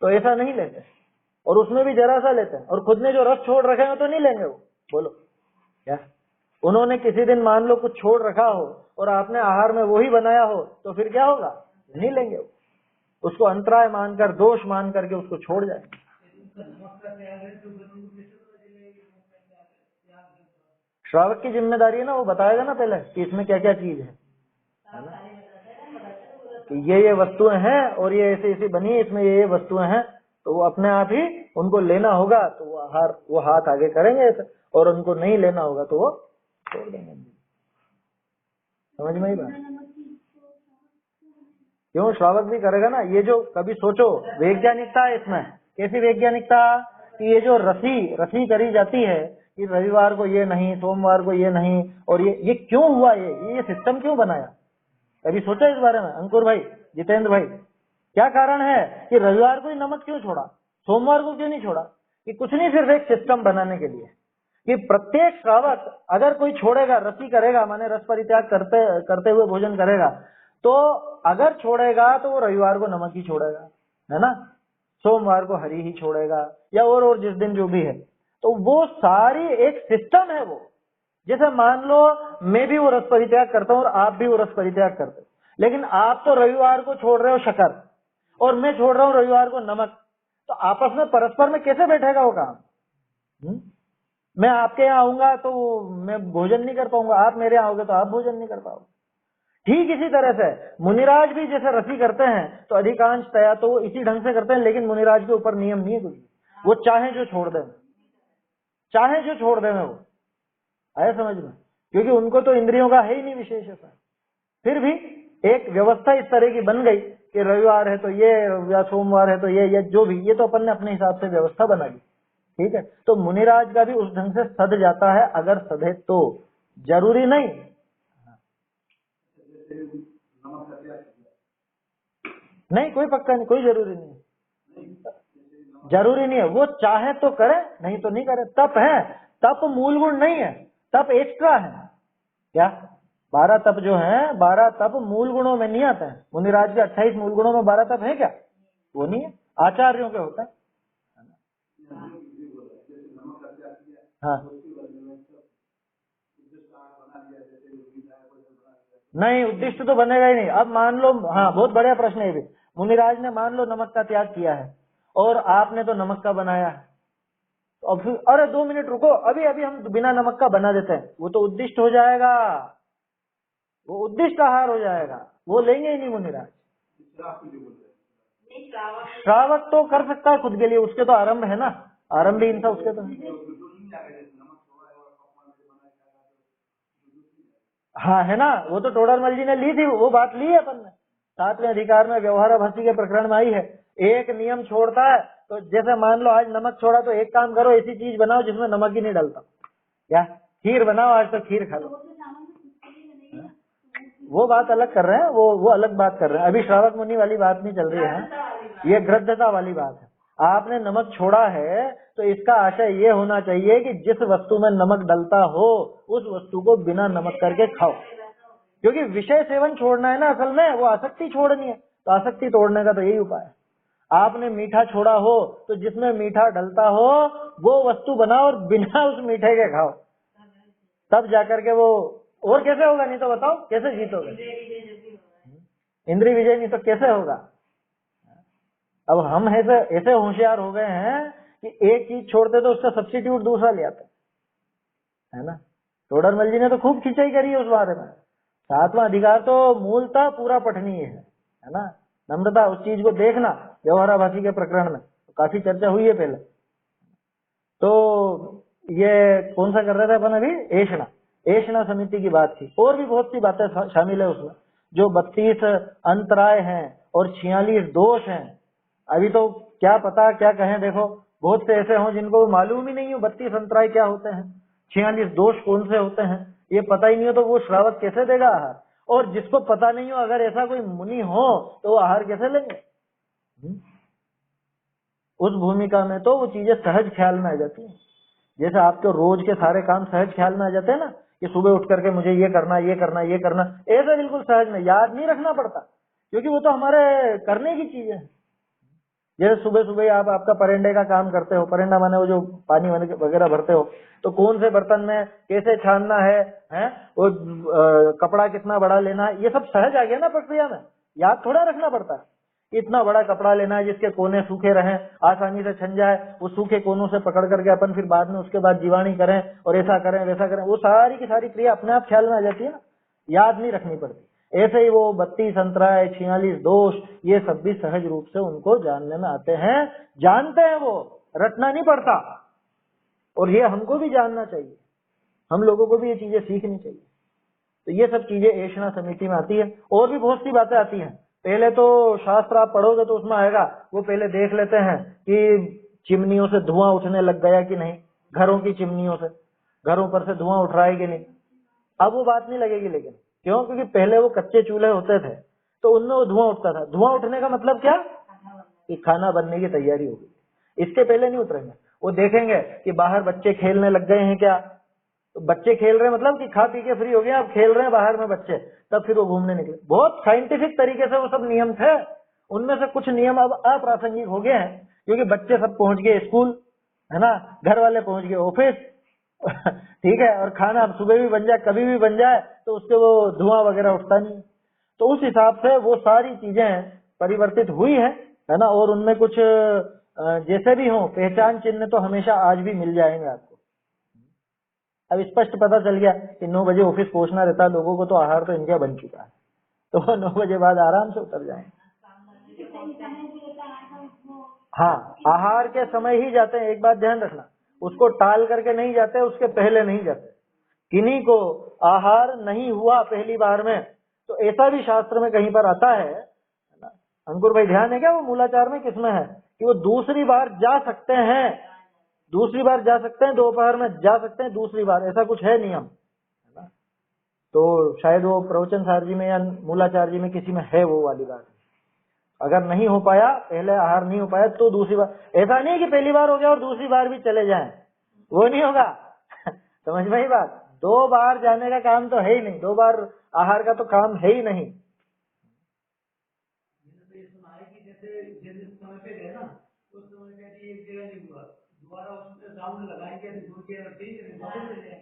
ऐसा नहीं लेते, और उसमें भी जरा सा लेते हैं, और खुद ने जो रस छोड़ रखे हो तो नहीं लेंगे वो। बोलो क्या? उन्होंने किसी दिन मान लो कुछ छोड़ रखा हो और आपने आहार में वही बनाया हो तो फिर क्या होगा? नहीं लेंगे वो, उसको अंतराय मानकर, दोष मान करके उसको छोड़ जाएंगे। श्रावक की जिम्मेदारी है ना, वो बताएगा ना पहले कि इसमें क्या क्या चीज है ना, कि ये वस्तुएं हैं और ये ऐसी ऐसी बनी है, इसमें ये वस्तुएं हैं, तो वो अपने आप ही उनको लेना होगा तो वो हाथ आगे करेंगे, और उनको नहीं लेना होगा तो वो छोड़ देंगे। समझ में ही बात? क्यों? श्रावक भी करेगा ना। ये जो कभी सोचो वैज्ञानिकता है इसमें, कैसी वैज्ञानिकता कि ये जो रसी करी जाती है कि रविवार को ये नहीं, सोमवार को ये नहीं, और ये क्यों हुआ? ये सिस्टम क्यों बनाया? कभी सोचा इस बारे में अंकुर भाई, जितेंद्र भाई? क्या कारण है कि रविवार को ही नमक क्यों छोड़ा, सोमवार को क्यों नहीं छोड़ा? कि कुछ नहीं, सिर्फ एक सिस्टम बनाने के लिए कि प्रत्येक श्रावक अगर कोई छोड़ेगा, रसी करेगा माने रस परित्याग करते हुए भोजन करेगा, तो अगर छोड़ेगा तो वो रविवार को नमक ही छोड़ेगा, है ना, सोमवार को हरी ही छोड़ेगा, या और जिस दिन जो भी है। तो वो सारी एक सिस्टम है वो। जैसे मान लो मैं भी वो रस परित्याग करता हूँ और आप भी वो रस परित्याग करते हो, लेकिन आप तो रविवार को छोड़ रहे हो शक्कर और मैं छोड़ रहा हूँ रविवार को नमक, तो आपस में परस्पर में कैसे बैठेगा वो काम? मैं आपके यहाँ आऊंगा तो मैं भोजन नहीं कर पाऊंगा, आप मेरे यहाँ आओगे तो आप भोजन नहीं कर पाओगे। ठीक इसी तरह से मुनिराज भी जैसे रसी करते हैं तो अधिकांश तया तो वो इसी ढंग से करते हैं, लेकिन मुनिराज के ऊपर नियम नहीं है कुछ, वो चाहे जो छोड़ दें, चाहे जो छोड़ दें वो, आया समझ में? क्योंकि उनको तो इंद्रियों का है ही नहीं विशेष ऐसा। फिर भी एक व्यवस्था इस तरह की बन गई कि रविवार है तो ये, या सोमवार है तो ये, या जो भी, ये तो अपन ने अपने हिसाब से व्यवस्था बना ली, ठीक है। तो मुनिराज का भी उस ढंग से सध जाता है, अगर सधे तो, जरूरी नहीं। नहीं, कोई पक्का नहीं, कोई जरूरी नहीं, जरूरी नहीं है। वो चाहे तो करे, नहीं तो नहीं करे। तप है, तप मूल गुण नहीं है, तप एक्स्ट्रा है। क्या 12 तप जो है, 12 तप मूल गुणों में नहीं आते हैं। मुनिराज के 28 मूल गुणों में 12 तप है क्या? वो नहीं है, आचार्यों के होता है। हाँ नहीं, उद्दिष्ट तो बनेगा ही नहीं। अब मान लो, हाँ बहुत बढ़िया प्रश्न है ये भी। मुनिराज ने मान लो नमक का त्याग किया है और आपने तो नमक का बनाया है, तो अब फिर अरे 2 मिनट रुको, अभी अभी हम बिना नमक का बना देते हैं, वो तो उद्दिष्ट हो जाएगा, वो उद्दिष्ट आहार हो जाएगा, वो लेंगे ही नहीं मुनिराज। श्रावक तो कर सकता है खुद के लिए, उसके तो आरंभ है ना, आरंभ ही इनका उसके तो है। हाँ है ना, वो तो टोडरमल जी ने ली थी, वो बात ली है अपन ने, 7वें अधिकार में व्यवहाराभासी के प्रकरण में आई है। एक नियम छोड़ता है तो जैसे मान लो आज नमक छोड़ा, तो एक काम करो, ऐसी चीज बनाओ जिसमें नमक ही नहीं डलता, क्या खीर बनाओ आज, तो खीर खा लो। वो बात अलग कर रहे हैं, वो अलग बात कर रहे हैं, अभी श्रावक मुनि वाली बात नहीं चल रही है, ये गृद्धता वाली बात है। आपने नमक छोड़ा है तो इसका आशय ये होना चाहिए कि जिस वस्तु में नमक डलता हो उस वस्तु को बिना नमक करके खाओ, क्योंकि विषय सेवन छोड़ना है ना असल में, वो आसक्ति छोड़नी है, तो आसक्ति तोड़ने का तो यही उपाय है। आपने मीठा छोड़ा हो तो जिसमें मीठा डलता हो वो वस्तु बनाओ और बिना उस मीठे के खाओ, तब जाकर के वो, और कैसे होगा? नहीं तो बताओ कैसे जीतोगे? इंद्रिय विजय नहीं तो कैसे होगा? अब हम ऐसे होशियार हो गए हैं कि एक चीज छोड़ते तो उसका सब्स्टिट्यूट दूसरा ले आते, है ना। टोडरमल जी ने तो खूब खिंचाई करी है उस बारे में। 7वां अधिकार तो मूलतः पूरा पठनीय है ना। नम्रता, उस चीज को देखना, व्यवहाराभासी के प्रकरण में तो काफी चर्चा हुई है पहले। तो ये कौन सा कर रहे थे अपन अभी? ऐषणा समिति की बात थी, और भी बहुत सी बातें शामिल है उसमें, जो 32 अंतराय हैं और 46 दोष हैं। अभी तो क्या पता क्या कहें, देखो बहुत से ऐसे हों जिनको मालूम ही नहीं हो 32 अंतराय क्या होते हैं, 46 दोष कौन से होते हैं, ये पता ही नहीं हो, तो वो श्रावक कैसे देगा आहार? और जिसको पता नहीं हो, अगर ऐसा कोई मुनि हो तो वो आहार कैसे लेंगे? उस भूमिका में तो वो चीजें सहज ख्याल में आ जाती है, जैसे आपके रोज के सारे काम सहज ख्याल में आ जाते हैं ना, कि सुबह उठ करके मुझे ये करना ये करना ये करना, ऐसा बिल्कुल सहज में, याद नहीं रखना पड़ता, क्योंकि वो तो हमारे करने की चीजें हैं। जैसे सुबह सुबह आप आपका परेंडे का काम करते हो, परेंडा माने वो जो पानी वगैरह भरते हो, तो कौन से बर्तन में कैसे छानना है वो कपड़ा कितना बड़ा लेना है, ये सब सहज आ गया ना प्रक्रिया में, याद थोड़ा रखना पड़ता है। इतना बड़ा कपड़ा लेना है जिसके कोने सूखे रहें, आसानी से छन जाए, वो सूखे कोनों से पकड़ करके अपन फिर बाद में उसके बाद जीवाणी करें और ऐसा करें वैसा करें, वो सारी की सारी क्रिया अपने आप ख्याल में आ जाती है ना, याद नहीं रखनी पड़ती। ऐसे ही वो 32 अंतराय, 46 दोष, ये सब भी सहज रूप से उनको जानने में आते हैं, जानते हैं, वो रटना नहीं पड़ता। और ये हमको भी जानना चाहिए, हम लोगों को भी ये चीजें सीखनी चाहिए। तो ये सब चीजें ऐषणा समिति में आती है, और भी बहुत सी बातें आती हैं। पहले तो शास्त्र आप पढ़ोगे तो उसमें आएगा, वो पहले देख लेते हैं कि चिमनियों से धुआं उठने लग गया कि नहीं, घरों की चिमनियों से, घरों पर से धुआं उठ रहा है कि नहीं। अब वो बात नहीं लगेगी, लेकिन क्यों? क्योंकि पहले वो कच्चे चूल्हे होते थे तो उनमें वो धुआं उठता था। धुआं उठने का मतलब क्या? कि खाना बनने की तैयारी होगी। इसके पहले नहीं उतरेंगे, वो देखेंगे कि बाहर बच्चे खेलने लग गए हैं क्या, तो बच्चे खेल रहे हैं मतलब कि खा पी के फ्री हो गए, अब खेल रहे हैं बाहर में बच्चे, तब फिर वो घूमने निकले। बहुत साइंटिफिक तरीके से वो सब नियम थे, उनमें से कुछ नियम अब अप्रासंगिक हो गए हैं, क्योंकि बच्चे सब पहुंच गए स्कूल, है ना, घर वाले पहुंच गए ऑफिस ठीक है, और खाना अब सुबह भी बन जाए कभी भी बन जाए तो उसके वो धुआं वगैरह उठता नहीं। तो उस हिसाब से वो सारी चीजें परिवर्तित हुई है ना, और उनमें कुछ जैसे भी हो पहचान चिन्ह तो हमेशा आज भी मिल जाएंगे आपको। अब स्पष्ट पता चल गया कि 9 बजे ऑफिस पहुंचना रहता है लोगों को, तो आहार तो इनका बन चुका है, तो 9 बजे बाद आराम से उतर जाएंगे। हाँ, आहार के समय ही जाते हैं, एक बात ध्यान रखना, उसको टाल करके नहीं जाते, उसके पहले नहीं जाते। किन्हीं को आहार नहीं हुआ पहली बार में, तो ऐसा भी शास्त्र में कहीं पर आता है ना, अंकुर भाई ध्यान है क्या वो मूलाचार में किसमें है कि वो दूसरी बार जा सकते हैं, दूसरी बार जा सकते हैं, दोपहर में जा सकते हैं दूसरी बार, ऐसा कुछ है नियम, है ना। तो शायद वो प्रवचन सार जी में या मूलाचार जी में किसी में है वो वाली बात। अगर नहीं हो पाया, पहले आहार नहीं हो पाया तो दूसरी बार, ऐसा नहीं है कि पहली बार हो गया और दूसरी बार भी चले जाएं, वो नहीं होगा समझ में ही बात, 2 बार जाने का काम तो है ही नहीं, 2 बार आहार का तो काम है ही नहीं।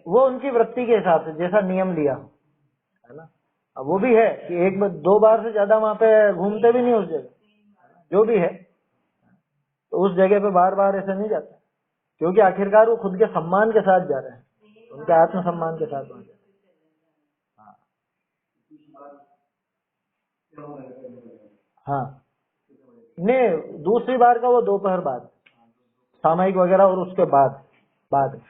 वो उनकी वृत्ति के हिसाब से जैसा नियम लिया हो, है ना। अब वो भी है कि 2 बार से ज्यादा वहां पे घूमते भी नहीं उस जगह, जो भी है, तो उस जगह पे बार बार ऐसे नहीं जाते, क्योंकि आखिरकार वो खुद के सम्मान के साथ जा रहे हैं, उनके आत्म सम्मान के साथ वहां जा रहे हैं। हाँ, नहीं, दूसरी बार का वो दोपहर बाद, सामयिक वगैरह, और उसके बाद बाद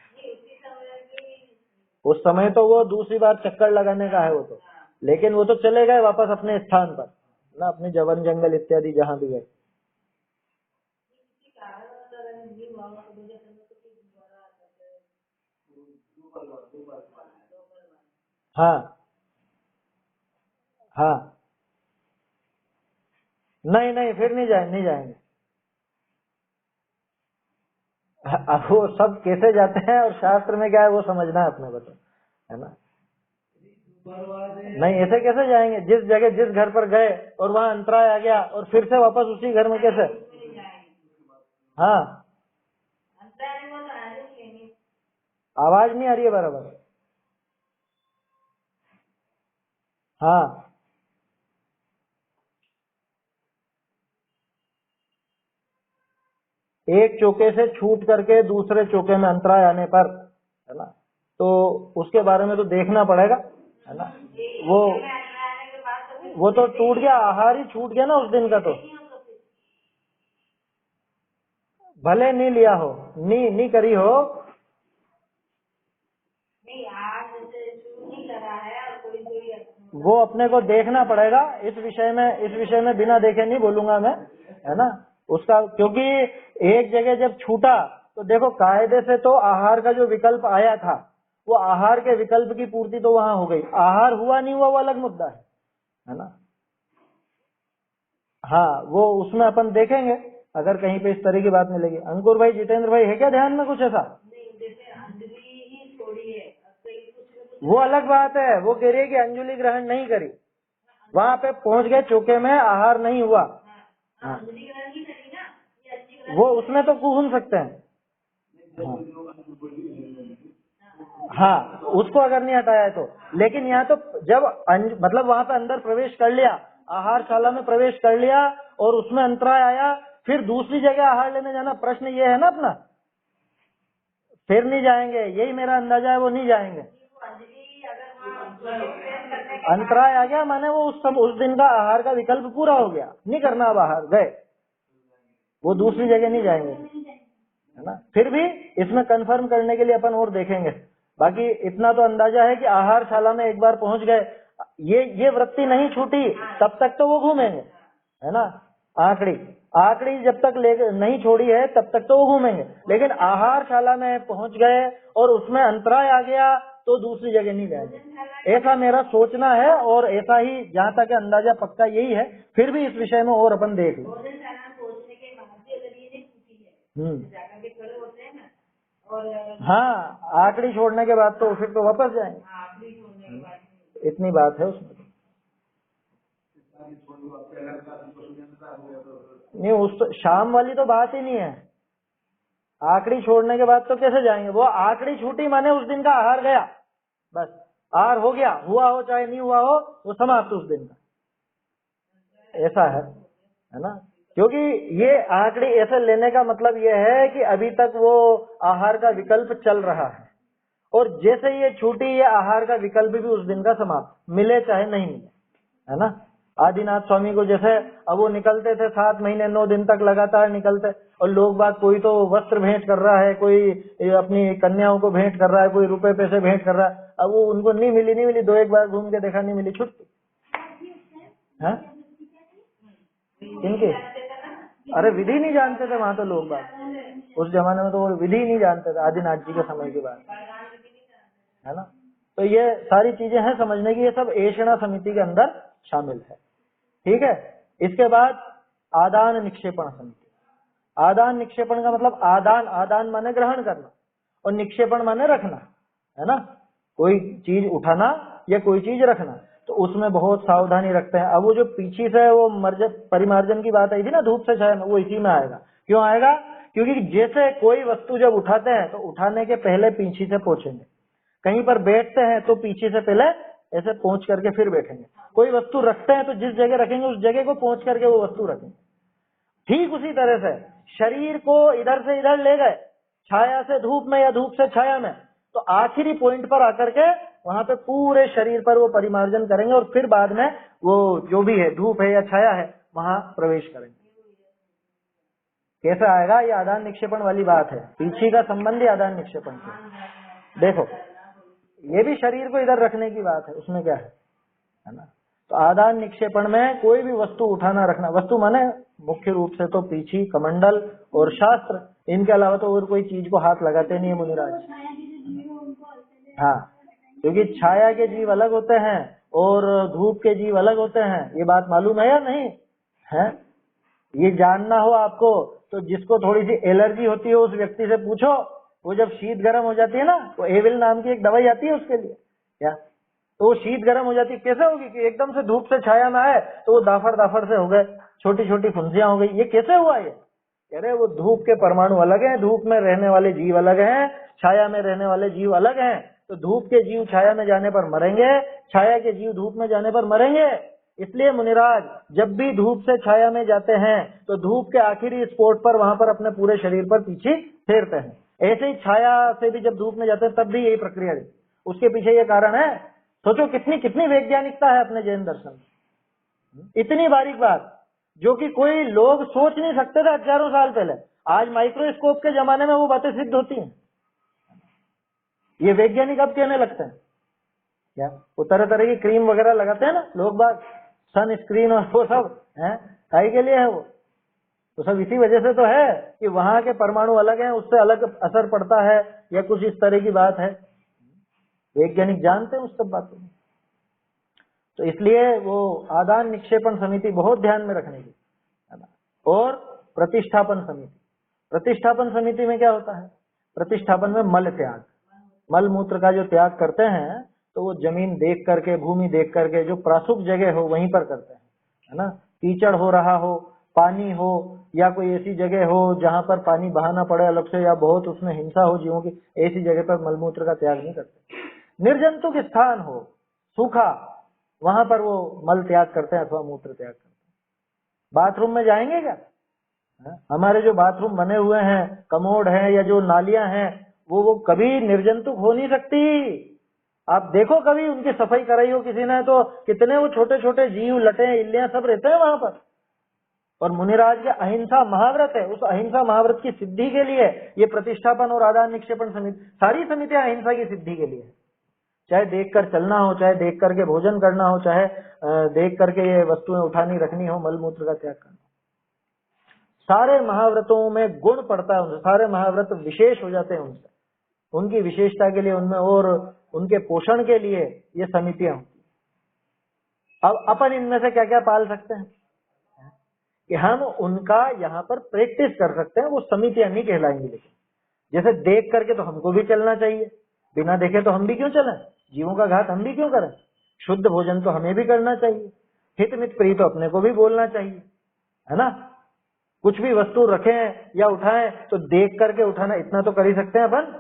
उस समय तो वो दूसरी बार चक्कर लगाने का है वो तो, लेकिन वो तो चले गए वापस अपने स्थान पर ना, अपने जवन जंगल इत्यादि जहाँ भी गए। हाँ हाँ, नहीं नहीं, फिर नहीं जाएंगे। अब वो सब कैसे जाते हैं और शास्त्र में क्या है वो समझना है अपने को तो, है ना। नहीं, ऐसे कैसे जाएंगे, जिस जगह जिस घर पर गए और वहाँ अंतराय आ गया और फिर से वापस उसी घर में कैसे। हाँ, आवाज नहीं आ रही है बराबर। हाँ, एक चौके से छूट करके दूसरे चौके में अंतराय आने पर, है ना, तो उसके बारे में तो देखना पड़ेगा, है ना। वो तो टूट गया, आहार ही छूट गया ना उस दिन का, तो भले नहीं लिया हो, नहीं करी हो, वो अपने को देखना पड़ेगा। इस विषय में बिना देखे नहीं बोलूंगा मैं, है ना, उसका, क्योंकि एक जगह जब छूटा तो देखो कायदे से तो आहार का जो विकल्प आया था, वो आहार के विकल्प की पूर्ति तो वहां हो गई, आहार हुआ नहीं हुआ वो अलग मुद्दा है ना। हाँ, वो उसमें अपन देखेंगे अगर कहीं पे इस तरह की बात मिलेगी। अंकुर भाई, जितेंद्र भाई, है क्या ध्यान में कुछ ऐसा? वो अलग बात है, वो कह रही है कि अंजलि ग्रहण नहीं करी, वहां पे पहुंच गए चौके में, आहार नहीं हुआ। हाँ, वो उसमें तो घूम सकते हैं। हाँ, उसको अगर नहीं हटाया है तो, लेकिन यहाँ तो जब मतलब वहां पे अंदर प्रवेश कर लिया, आहारशाला में प्रवेश कर लिया और उसमें अंतराय आया, फिर दूसरी जगह आहार लेने जाना, प्रश्न ये है ना अपना, फिर नहीं जाएंगे, यही मेरा अंदाजा है, वो नहीं जाएंगे। अंतराय आ गया माने वो उस दिन का आहार का विकल्प पूरा हो गया, नहीं करना अब आहार, गए, वो दूसरी जगह नहीं जाएंगे, है ना। फिर भी इसमें कंफर्म करने के लिए अपन और देखेंगे, बाकी इतना तो अंदाजा है कि आहारशाला में एक बार पहुंच गए, ये वृत्ति नहीं छूटी तब तक तो वो घूमेंगे, है ना। आखड़ी जब तक नहीं छोड़ी है तब तक तो वो घूमेंगे, लेकिन आहारशाला में पहुंच गए और उसमें अंतराय आ गया तो दूसरी जगह नहीं जाएंगे, ऐसा मेरा सोचना है, और ऐसा ही जहाँ तक अंदाजा पक्का यही है। फिर भी इस विषय में और अपन देख लें। हाँ, आखड़ी छोड़ने के बाद तो फिर तो वापस जाएंगे, इतनी बात है उसमें। नहीं, उस शाम वाली तो बात ही नहीं है, आखड़ी छोड़ने के बाद तो कैसे जाएंगे, वो आखड़ी छूटी माने उस दिन का आहार गया, बस आहार हो गया, हुआ हो चाहे नहीं हुआ हो, वो समाप्त उस दिन का, ऐसा है ना। क्योंकि ये आखड़ी ऐसे लेने का मतलब ये है कि अभी तक वो आहार का विकल्प चल रहा है, और जैसे ये छूटी, ये आहार का विकल्प भी उस दिन का समाप्त, मिले चाहे नहीं मिले, है ना। आदिनाथ स्वामी को जैसे अब वो निकलते थे 7 महीने 9 दिन तक लगातार निकलते, और लोग बात, कोई तो वस्त्र भेंट कर रहा है, कोई अपनी कन्याओं को भेंट कर रहा है, कोई रुपए पैसे भेंट कर रहा है, अब वो उनको नहीं मिली 2-1 बार घूम के देखा, नहीं मिली, छुट्टी। हाँ, किनकी? अरे विधि नहीं जानते थे वहां तो लोग बात, उस जमाने में तो वो विधि नहीं जानते थे, आदिनाथ जी के समय की बात है ना। तो ये सारी चीजें हैं समझने की, ये सब ऐषणा समिति के अंदर शामिल है, ठीक है। इसके बाद आदान निक्षेपण समिति। आदान निक्षेपण का मतलब आदान माने ग्रहण करना, और निक्षेपण माने रखना, है ना। कोई चीज उठाना या कोई चीज रखना, तो उसमें बहुत सावधानी रखते हैं। अब वो जो पीछे से वो परिमार्जन की बात आई थी ना धूप से छाया में, वो इसी में आएगा। क्यों आएगा? क्योंकि जैसे कोई वस्तु जब उठाते हैं तो उठाने के पहले पीछे से पोंछेंगे, कहीं पर बैठते हैं तो पीछे से पहले ऐसे पोंछ करके फिर बैठेंगे, कोई वस्तु रखते हैं तो जिस जगह रखेंगे उस जगह को पोंछ करके वो वस्तु रखेंगे। ठीक उसी तरह से शरीर को इधर से इधर ले गए, छाया से धूप में या धूप से छाया में, तो आखिरी पॉइंट पर आकर के वहां पे पूरे शरीर पर वो परिमार्जन करेंगे और फिर बाद में वो जो भी है धूप है या छाया है वहां प्रवेश करेंगे। कैसे आएगा? ये आदान निक्षेपण वाली बात है, पीछे का संबंध ही आदान निक्षेपण से। देखो ये भी शरीर को इधर रखने की बात है, उसमें क्या है ना। तो आदान निक्षेपण में कोई भी वस्तु उठाना रखना, वस्तु माने मुख्य रूप से तो पीछी, कमंडल और शास्त्र, इनके अलावा तो और कोई चीज को हाथ लगाते नहीं है मुनिराज। हाँ, क्योंकि छाया के जीव अलग होते हैं और धूप के जीव अलग होते हैं, ये बात मालूम है या नहीं है? ये जानना हो आपको तो जिसको थोड़ी सी एलर्जी होती है उस व्यक्ति से पूछो, वो जब शीत गर्म हो जाती है ना तो एविल नाम की एक दवाई आती है उसके लिए, क्या तो वो शीत गर्म हो जाती है। कैसे होगी कि एकदम से धूप से छाया में आए तो वो दाफड़ दाफड़ से हो गए, छोटी छोटी फुंसियां हो गई, ये कैसे हुआ? ये कह रहे वो धूप के परमाणु अलग हैं, धूप में रहने वाले जीव अलग हैं, छाया में रहने वाले जीव अलग हैं। तो धूप के जीव छाया में जाने पर मरेंगे, छाया के जीव धूप में जाने पर मरेंगे। इसलिए मुनिराज जब भी धूप से छाया में जाते हैं तो धूप के आखिरी स्पॉट पर वहां पर अपने पूरे शरीर पर पीछे फेरते हैं। ऐसे ही छाया से भी जब धूप में जाते हैं तब भी यही प्रक्रिया है। उसके पीछे ये कारण है, सोचो कितनी कितनी वैज्ञानिकता है अपने जैन दर्शन में, इतनी बारीक बात जो कि कोई लोग सोच नहीं सकते थे हजारों साल पहले। आज माइक्रोस्कोप के जमाने में वो बातें सिद्ध होती हैं। ये वैज्ञानिक अब कहने लगते हैं क्या, वो तरह तरह की क्रीम वगैरह लगाते हैं ना लोग बाग, सन स्क्रीन और वो सब है काहे के लिए है वो, तो सब इसी वजह से तो है कि वहां के परमाणु अलग हैं, उससे अलग असर पड़ता है या कुछ इस तरह की बात है। वैज्ञानिक जानते हैं उस सब बातों में। तो इसलिए वो आदान निक्षेपण समिति बहुत ध्यान में रखने की है ना। और प्रतिष्ठापन समिति, प्रतिष्ठापन समिति में क्या होता है? प्रतिष्ठापन में मल त्याग, मल मूत्र का जो त्याग करते हैं तो वो जमीन देख करके, भूमि देख करके, जो प्रासुप जगह हो वहीं पर करते हैं है ना। कीचड़ हो रहा हो, पानी हो या कोई ऐसी जगह हो जहां पर पानी बहाना पड़े अलग से या बहुत उसमें हिंसा हो जीवों की, ऐसी जगह पर मलमूत्र का त्याग नहीं करते। निर्जंतुक स्थान हो, सूखा, वहां पर वो मल त्याग करते हैं अथवा मूत्र त्याग करते हैं। बाथरूम में जाएंगे क्या? हमारे जो बाथरूम बने हुए हैं, कमोड है या जो नालियां हैं, वो कभी निर्जंतुक हो नहीं सकती। आप देखो कभी उनकी सफाई कराई हो किसी ने तो कितने वो छोटे छोटे जीव, लटे, इल्लियां सब रहते हैं वहां पर। और मुनिराज के अहिंसा महाव्रत है, उस अहिंसा महाव्रत की सिद्धि के लिए ये प्रतिष्ठापन और आदान निक्षेपण समिति, सारी समितियां अहिंसा की सिद्धि के लिए है। चाहे देख कर चलना हो, चाहे देख करके भोजन करना हो, चाहे देख करके ये वस्तुएं उठानी रखनी हो, मल मूत्र का त्याग करना, सारे महाव्रतों में गुण पड़ता है उनसे, सारे महाव्रत विशेष हो जाते हैं उनसे, उनकी विशेषता के लिए उनमें और उनके पोषण के लिए ये समितियां होती। अब अपन इनमें से क्या क्या पाल सकते हैं कि हम उनका यहाँ पर प्रैक्टिस कर सकते हैं, वो समितियां नहीं कहलाएंगी। लेकिन जैसे देख करके तो हमको भी चलना चाहिए, बिना देखे तो हम भी क्यों चलें, जीवों का घात हम भी क्यों करें, शुद्ध भोजन तो हमें भी करना चाहिए, हित मित प्रिय तो अपने को भी बोलना चाहिए है ना। कुछ भी वस्तु रखें या उठाएं तो देख करके उठाना, इतना तो कर ही सकते हैं अपन।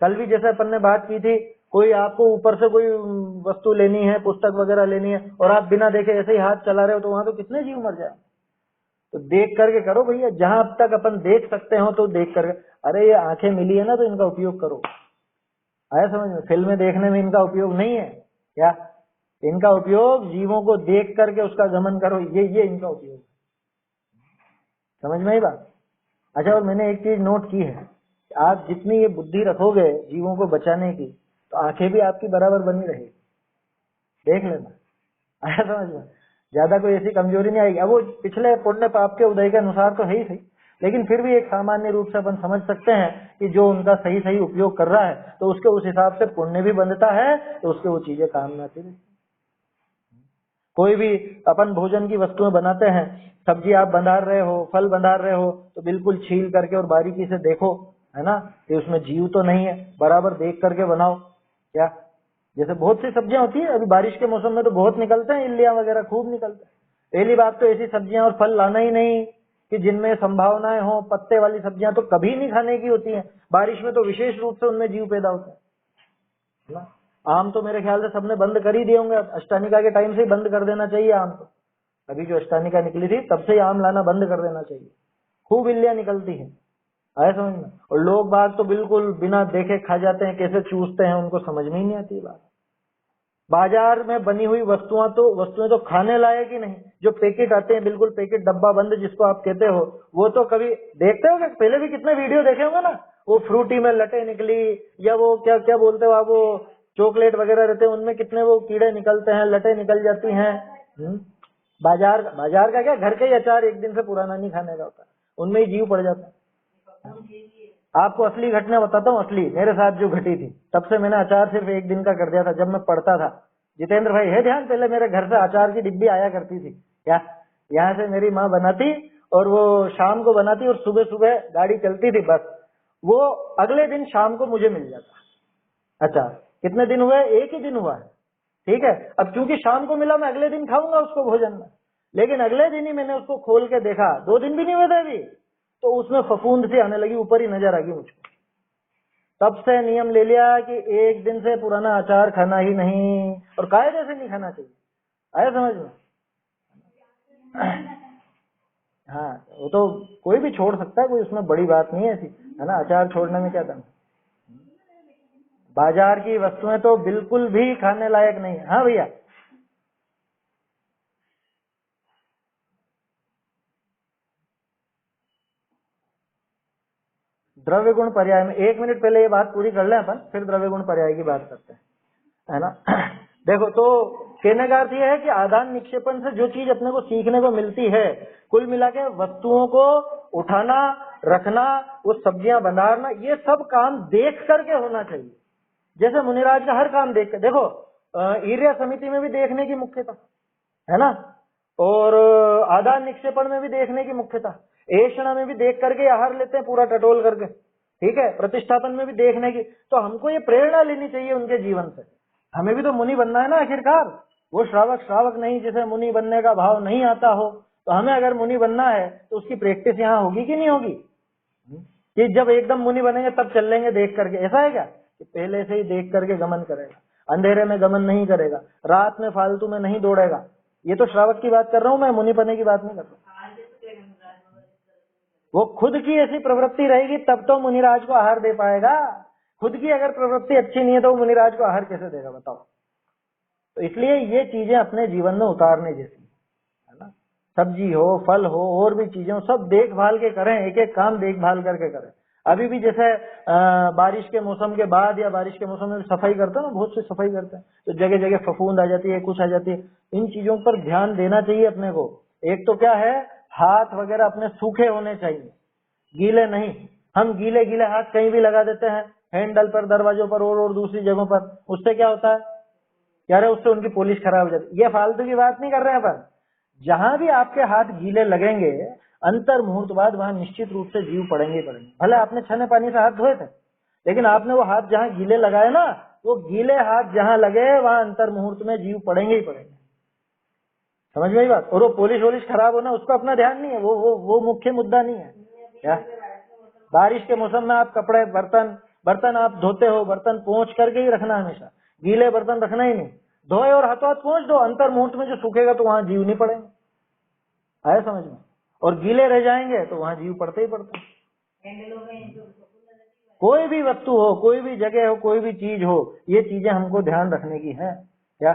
कल भी जैसे अपन ने बात की थी, कोई आपको ऊपर से कोई वस्तु लेनी है, पुस्तक वगैरह लेनी है और आप बिना देखे ऐसे ही हाथ चला रहे हो तो वहां तो कितने जीव मर जाए। तो देख करके करो भैया, जहां अब तक अपन देख सकते हो तो देख करके, अरे ये आंखें मिली है ना तो इनका उपयोग करो। आया समझ में? फिल्में देखने में इनका उपयोग नहीं है क्या, इनका उपयोग जीवों को देख करके उसका गमन करो, ये इनका उपयोग। समझ में ही बात? अच्छा, और मैंने एक चीज नोट की है, आप जितनी ये बुद्धि रखोगे जीवों को बचाने की तो आंखें भी आपकी बराबर बनी रहेगी, देख लेना। आया समझ में? ज्यादा कोई ऐसी कमजोरी नहीं आएगी। अब वो पिछले पुण्य पाप के उदय के अनुसार तो है ही सही, लेकिन फिर भी एक सामान्य रूप से अपन समझ सकते हैं कि जो उनका सही सही उपयोग कर रहा है तो उसके उस हिसाब से पुण्य भी बनता है, तो उसके वो चीजें काम में आती रहती। कोई भी अपन भोजन की वस्तुएं बनाते हैं, सब्जी आप बंधार रहे हो, फल बंधार रहे हो तो बिल्कुल छील करके और बारीकी से देखो है ना कि उसमें जीव तो नहीं है, बराबर देख करके बनाओ क्या। जैसे बहुत सी सब्जियां होती है, अभी बारिश के मौसम में तो बहुत निकलते हैं, इल्लियां वगैरह खूब निकलते हैं। पहली बात तो ऐसी सब्जियां और फल लाना ही नहीं कि जिनमें संभावनाएं हो। पत्ते वाली सब्जियां तो कभी नहीं खाने की होती हैं, बारिश में तो विशेष रूप से उनमें जीव पैदा होता है ना। आम तो मेरे ख्याल से सबने बंद कर ही दिए होंगे, अष्टानिका के टाइम से ही बंद कर देना चाहिए आम तो। अभी जो अष्टानिका निकली थी तब से ही आम लाना बंद कर देना चाहिए, खूब इल्लियां निकलती हैं, आया समझ में। और लोग बाग तो बिल्कुल बिना देखे खा जाते हैं, कैसे चूसते हैं उनको समझ में ही नहीं आती बात। बाजार में बनी हुई वस्तुएं तो खाने लायक ही नहीं। जो पैकेट आते हैं बिल्कुल पैकेट डब्बा बंद जिसको आप कहते हो, वो तो कभी देखते हो, पहले भी कितने वीडियो देखे होंगे ना, वो फ्रूटी में लटे निकली, या वो क्या क्या बोलते हो आप, वो चॉकलेट वगैरह रहते हैं उनमें कितने वो कीड़े निकलते हैं, लटे निकल जाती हैं। बाजार का क्या, घर का ही अचार एक दिन से पुराना नहीं खाने का होता, उनमें ही जीव पड़ जाता है। आपको असली घटना बताता हूँ, असली मेरे साथ जो घटी थी, तब से मैंने अचार सिर्फ एक दिन का कर दिया था जब मैं पढ़ता था। जितेंद्र भाई है ध्यान, पहले मेरे घर से अचार की डिब्बी आया करती थी, क्या यहाँ से मेरी माँ बनाती और वो शाम को बनाती और सुबह सुबह गाड़ी चलती थी बस, वो अगले दिन शाम को मुझे मिल जाता अचार। कितने दिन हुए, एक ही दिन हुआ है, ठीक है। अब क्योंकि शाम को मिला मैं अगले दिन खाऊंगा उसको भोजन में, लेकिन अगले दिन ही मैंने उसको खोल के देखा, 2 दिन भी नहीं हुए थे अभी, तो उसमें फफूंद सी आने लगी, ऊपर ही नजर आ गई मुझको। तब से नियम ले लिया कि एक दिन से पुराना अचार खाना ही नहीं, और कायदे से नहीं खाना चाहिए, आया समझ में। हाँ, वो तो कोई भी छोड़ सकता है, कोई उसमें बड़ी बात नहीं है ऐसी, है ना। अचार छोड़ने में क्या दम। बाजार की वस्तुएं तो बिल्कुल भी खाने लायक नहीं है। हाँ भैया, द्रव्य गुण पर्याय में 1 मिनट पहले ये बात पूरी कर लें अपन, फिर द्रव्य गुण पर्याय की बात करते हैं, है ना। देखो, तो कहने का अर्थ यह है कि आदान निक्षेपण से जो चीज अपने को सीखने को मिलती है, कुल मिला के वस्तुओं को उठाना, रखना, वो सब्जियां बनाना, ये सब काम देख करके होना चाहिए। जैसे मुनिराज का हर काम देख कर, देखो ईर्या समिति में भी देखने की मुख्यता है ना, और आदान निक्षेपण में भी देखने की मुख्यता, ऐषणा में भी देख करके आहार लेते हैं पूरा टटोल करके, ठीक है, प्रतिष्ठापन में भी देखने की। तो हमको ये प्रेरणा लेनी चाहिए उनके जीवन से, हमें भी तो मुनि बनना है ना आखिरकार। वो श्रावक नहीं, जिसे मुनि बनने का भाव नहीं आता हो, तो हमें अगर मुनि बनना है तो उसकी प्रैक्टिस यहाँ होगी कि नहीं होगी, कि जब एकदम मुनि बनेंगे तब चल लेंगे देख करके, ऐसा है क्या कि पहले से ही देख करके गमन करेगा, अंधेरे में गमन नहीं करेगा, रात में फालतू में नहीं दौड़ेगा। ये तो श्रावक की बात कर रहा हूं मैं, मुनि बने की बात नहीं कर रहा। वो खुद की ऐसी प्रवृत्ति रहेगी तब तो मुनिराज को आहार दे पाएगा। खुद की अगर प्रवृत्ति अच्छी नहीं है तो वो मुनिराज को आहार कैसे देगा बताओ। तो इसलिए ये चीजें अपने जीवन में उतारने जैसी है ना, सब्जी हो, फल हो, और भी चीजें हो, सब देखभाल के करें, एक एक काम देखभाल करके करें। अभी भी जैसे बारिश के मौसम के बाद या बारिश के मौसम में सफाई करते हैं ना, बहुत सी सफाई करते हैं तो जगह जगह फफूंद आ जाती है, कुछ आ जाती है। इन चीजों पर ध्यान देना चाहिए अपने को। एक तो क्या है, हाथ वगैरह अपने सूखे होने चाहिए, गीले नहीं। हम गीले गीले हाथ कहीं भी लगा देते हैं, हैंडल पर, दरवाजों पर और दूसरी जगहों पर, उससे क्या होता है यार, उससे उनकी पॉलिश खराब हो जाती है। ये फालतू की बात नहीं कर रहे हैं अपन। जहां भी आपके हाथ गीले लगेंगे, अंतर मुहूर्त बाद वहां निश्चित रूप से जीव पड़ेंगे पड़ेंगे। भले आपने छने पानी से हाथ धोए थे, लेकिन आपने वो हाथ जहां गीले लगाए ना, वो गीले हाथ जहां लगे वहां अंतर मुहूर्त में जीव पड़ेंगे ही पड़ेंगे। समझ में आई बात। और वो पॉलिश वोलिश खराब होना, उसको अपना ध्यान नहीं है, वो मुख्य मुद्दा नहीं है। क्या बारिश के मौसम में आप कपड़े, बर्तन आप धोते हो, बर्तन पोंछ करके ही रखना, हमेशा गीले बर्तन रखना ही नहीं। धोए और हाथों हाथ पोंछ दो, अंतर मुहूर्त में जो सूखेगा तो वहां जीव नहीं पड़ेंगे, आया समझ में। और गीले रह जाएंगे तो वहां जीव पड़ते ही पड़ते। कोई भी वस्तु हो, कोई भी जगह हो, कोई भी चीज हो, ये चीजें हमको ध्यान रखने की है। क्या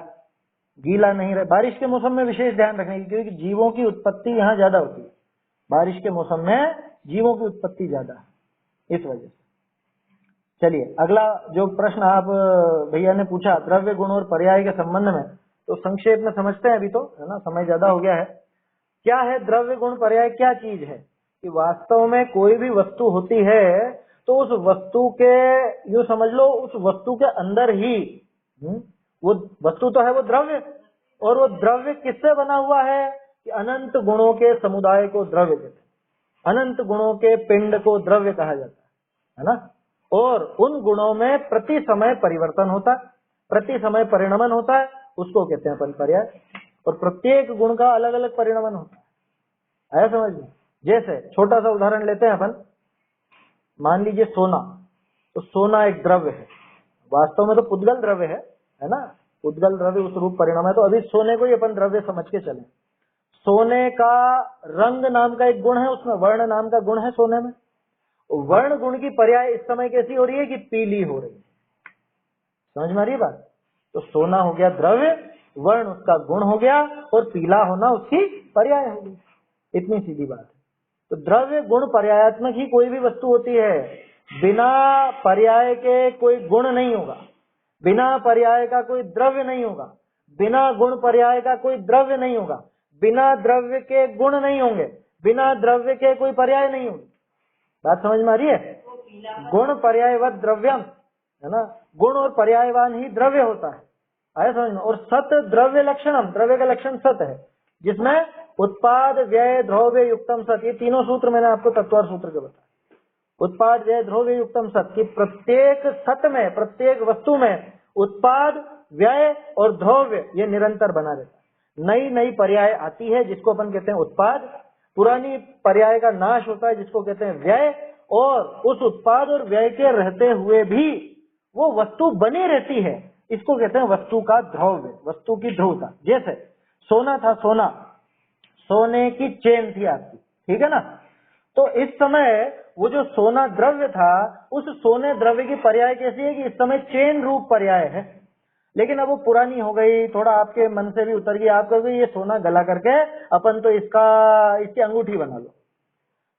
गीला नहीं रहे, बारिश के मौसम में विशेष ध्यान रखने की, क्योंकि जीवों की उत्पत्ति यहाँ ज्यादा होती है। बारिश के मौसम में जीवों की उत्पत्ति ज्यादा है, इस वजह से। चलिए, अगला जो प्रश्न आप भैया ने पूछा द्रव्य गुण और पर्याय के संबंध में, तो संक्षेप में समझते हैं अभी तो, है ना, समय ज्यादा हो गया है। क्या है द्रव्य गुण पर्याय, क्या चीज है कि वास्तव में कोई भी वस्तु होती है तो उस वस्तु के, यूं समझ लो, उस वस्तु के अंदर ही वो वस्तु तो है वो द्रव्य, और वो द्रव्य किससे बना हुआ है कि अनंत गुणों के समुदाय को द्रव्य कहते हैं। अनंत गुणों के पिंड को द्रव्य कहा जाता है ना। और उन गुणों में प्रति समय परिवर्तन होता है, प्रति समय परिणमन होता है, उसको कहते हैं अपन पर्याय। और प्रत्येक गुण का अलग अलग परिणमन होता है, आया समझ में। जैसे छोटा सा उदाहरण लेते हैं अपन, मान लीजिए सोना, तो सोना एक द्रव्य है, वास्तव में तो पुद्गल द्रव्य है ना, पुद्गल द्रव्य उस रूप परिणाम है। तो अभी सोने को ही अपन द्रव्य समझ के चले। सोने का रंग नाम का एक गुण है, उसमें वर्ण नाम का गुण है सोने में। वर्ण गुण की पर्याय इस समय कैसी हो रही है कि पीली हो रही है, समझ में आ रही है बात। तो सोना हो गया द्रव्य, वर्ण उसका गुण हो गया, और पीला होना उसकी पर्याय होगी। इतनी सीधी बात है। तो द्रव्य गुण पर्यायात्मक ही कोई भी वस्तु होती है, बिना पर्याय के कोई गुण नहीं होगा, बिना पर्याय का कोई द्रव्य नहीं होगा, बिना गुण पर्याय का कोई द्रव्य नहीं होगा, बिना द्रव्य के गुण नहीं होंगे, बिना द्रव्य के कोई पर्याय नहीं होंगे। बात समझ में आ रही है। गुण पर्यायवत द्रव्यम, है ना, गुण और पर्यायवान ही द्रव्य होता है, आया समझ में। और सत द्रव्य लक्षणम, द्रव्य का लक्षण सत है, जिसमें उत्पाद व्यय द्रव्य युक्तम सत, ये तीनों सूत्र मैंने आपको तत्वार सूत्र के बताया। उत्पाद व्यय द्रव्य युक्तम सत, कि प्रत्येक सत में, प्रत्येक वस्तु में उत्पाद व्यय और द्रव्य ये निरंतर बना रहता है। नई नई पर्याय आती है जिसको अपन कहते हैं उत्पाद, पुरानी पर्याय का नाश होता है जिसको कहते हैं व्यय, और उस उत्पाद और व्यय के रहते हुए भी वो वस्तु बनी रहती है, इसको कहते हैं वस्तु का द्रव्य, वस्तु की ध्रुवता। जैसे सोना था, सोना, सोने की चेन थी आपकी, ठीक है ना। तो इस समय वो जो सोना द्रव्य था, उस सोने द्रव्य की पर्याय कैसी है कि इस समय चेन रूप पर्याय है, लेकिन अब वो पुरानी हो गई, थोड़ा आपके मन से भी उतर गई, आप कहोगे ये सोना गला करके अपन तो इसकी अंगूठी बना लो।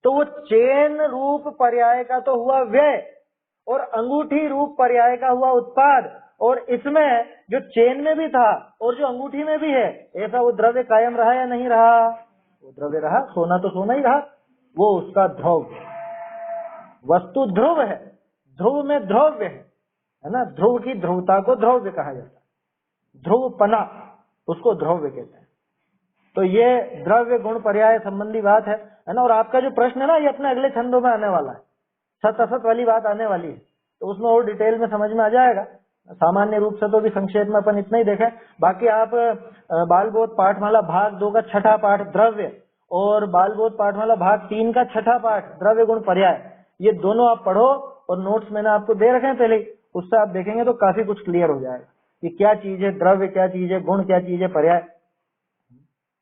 तो वो चेन रूप पर्याय का तो हुआ व्यय, और अंगूठी रूप पर्याय का हुआ उत्पाद। और इसमें जो चेन में भी था और जो अंगूठी में भी है, ऐसा वो द्रव्य कायम रहा या नहीं रहा? वो द्रव्य रहा, सोना तो सोना ही रहा, वो उसका ध्रुव, वस्तु ध्रुव है, ध्रुव में द्रव्य है ना। ध्रुव की ध्रुवता को द्रव्य कहा जाता है, ध्रुवपना उसको द्रव्य कहते हैं। तो ये द्रव्य गुण पर्याय संबंधी बात है ना। और आपका जो प्रश्न है ना, ये अपने अगले छंदों में आने वाला है, सत असत वाली बात आने वाली है, तो उसमें और डिटेल में समझ में आ जाएगा। सामान्य रूप से तो भी संक्षेप में अपन इतना ही देखें। बाकी आप बालबोध पाठमाला भाग 2 का छठा पाठ द्रव्य, और बालबोध पाठमाला भाग 3 का छठा पाठ द्रव्य गुण पर्याय, ये दोनों आप पढ़ो, और नोट्स मैंने आपको दे रखे हैं पहले, उससे आप देखेंगे तो काफी कुछ क्लियर हो जाएगा कि क्या चीज है द्रव्य, क्या चीज है गुण, क्या चीज है पर्याय।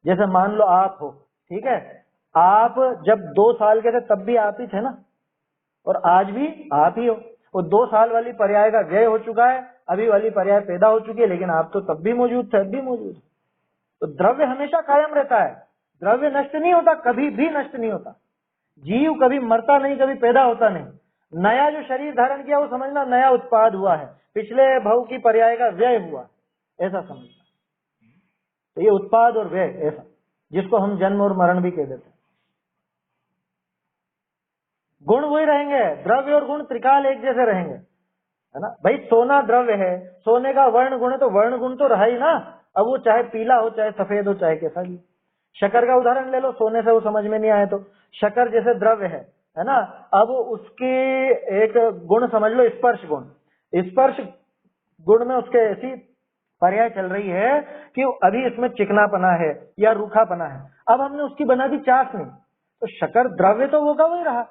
जैसे मान लो आप हो, ठीक है, आप जब 2 साल के थे तब भी आप ही थे ना, और आज भी आप ही हो। वो 2 साल वाली पर्याय का व्यय हो चुका है, अभी वाली पर्याय पैदा हो चुकी है, लेकिन आप तो तब भी मौजूद थे, अब भी मौजूद है। तो द्रव्य हमेशा कायम रहता है, द्रव्य नष्ट नहीं होता, कभी भी नष्ट नहीं होता। जीव कभी मरता नहीं, कभी पैदा होता नहीं। नया जो शरीर धारण किया वो समझना नया उत्पाद हुआ है, पिछले भव की पर्याय का व्यय हुआ, ऐसा समझना। तो ये उत्पाद और व्यय ऐसा, जिसको हम जन्म और मरण भी कह देते हैं। गुण वही रहेंगे, द्रव्य और गुण त्रिकाल एक जैसे रहेंगे, है ना भाई। सोना द्रव्य है, सोने का वर्ण गुण है, तो वर्ण गुण तो रहा ही ना। अब वो चाहे पीला हो, चाहे सफेद हो, चाहे कैसा भी। शक्कर का उदाहरण ले लो, सोने से वो समझ में नहीं आए तो शक्कर जैसे द्रव्य है ना। अब उसकी एक गुण समझ लो, स्पर्श गुण। स्पर्श गुण में उसके ऐसी पर्याय चल रही है कि अभी इसमें चिकनापना है या रूखापना है, अब हमने उसकी बना दी चाशनी, तो शक्कर द्रव्य तो होगा वही रहा,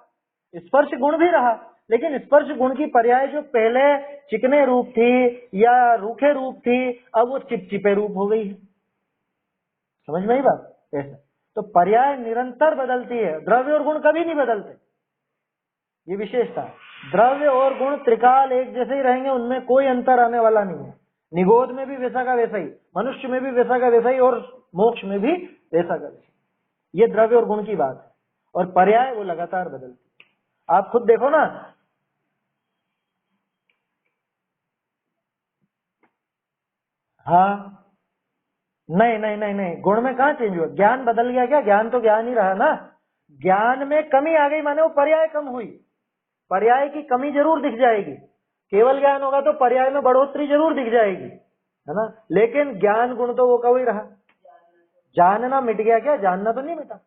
स्पर्श गुण भी रहा, लेकिन स्पर्श गुण की पर्याय जो पहले चिकने रूप थी या रूखे रूप थी, अब वो चिपचिपे रूप हो गई है। समझ में आई बात? ऐसा तो पर्याय निरंतर बदलती है, द्रव्य और गुण कभी नहीं बदलते, ये विशेषता। द्रव्य और गुण त्रिकाल एक जैसे ही रहेंगे, उनमें कोई अंतर आने वाला नहीं है। निगोद में भी वैसा का वैसा ही, मनुष्य में भी वैसा का वैसा ही, और मोक्ष में भी वैसा का वैसा। ये द्रव्य और गुण की बात है, और पर्याय वो लगातार बदलती। आप खुद देखो ना, हाँ नहीं नहीं नहीं नहीं, गुण में कहाँ चेंज हुआ? ज्ञान बदल गया क्या? ज्ञान तो ज्ञान ही रहा ना। ज्ञान में कमी आ गई माने वो पर्याय कम हुई, पर्याय की कमी जरूर दिख जाएगी। केवल ज्ञान होगा तो पर्याय में बढ़ोतरी जरूर दिख जाएगी, है ना, लेकिन ज्ञान गुण तो वो का वही रहा। जानना मिट गया क्या? जानना तो नहीं मिटा।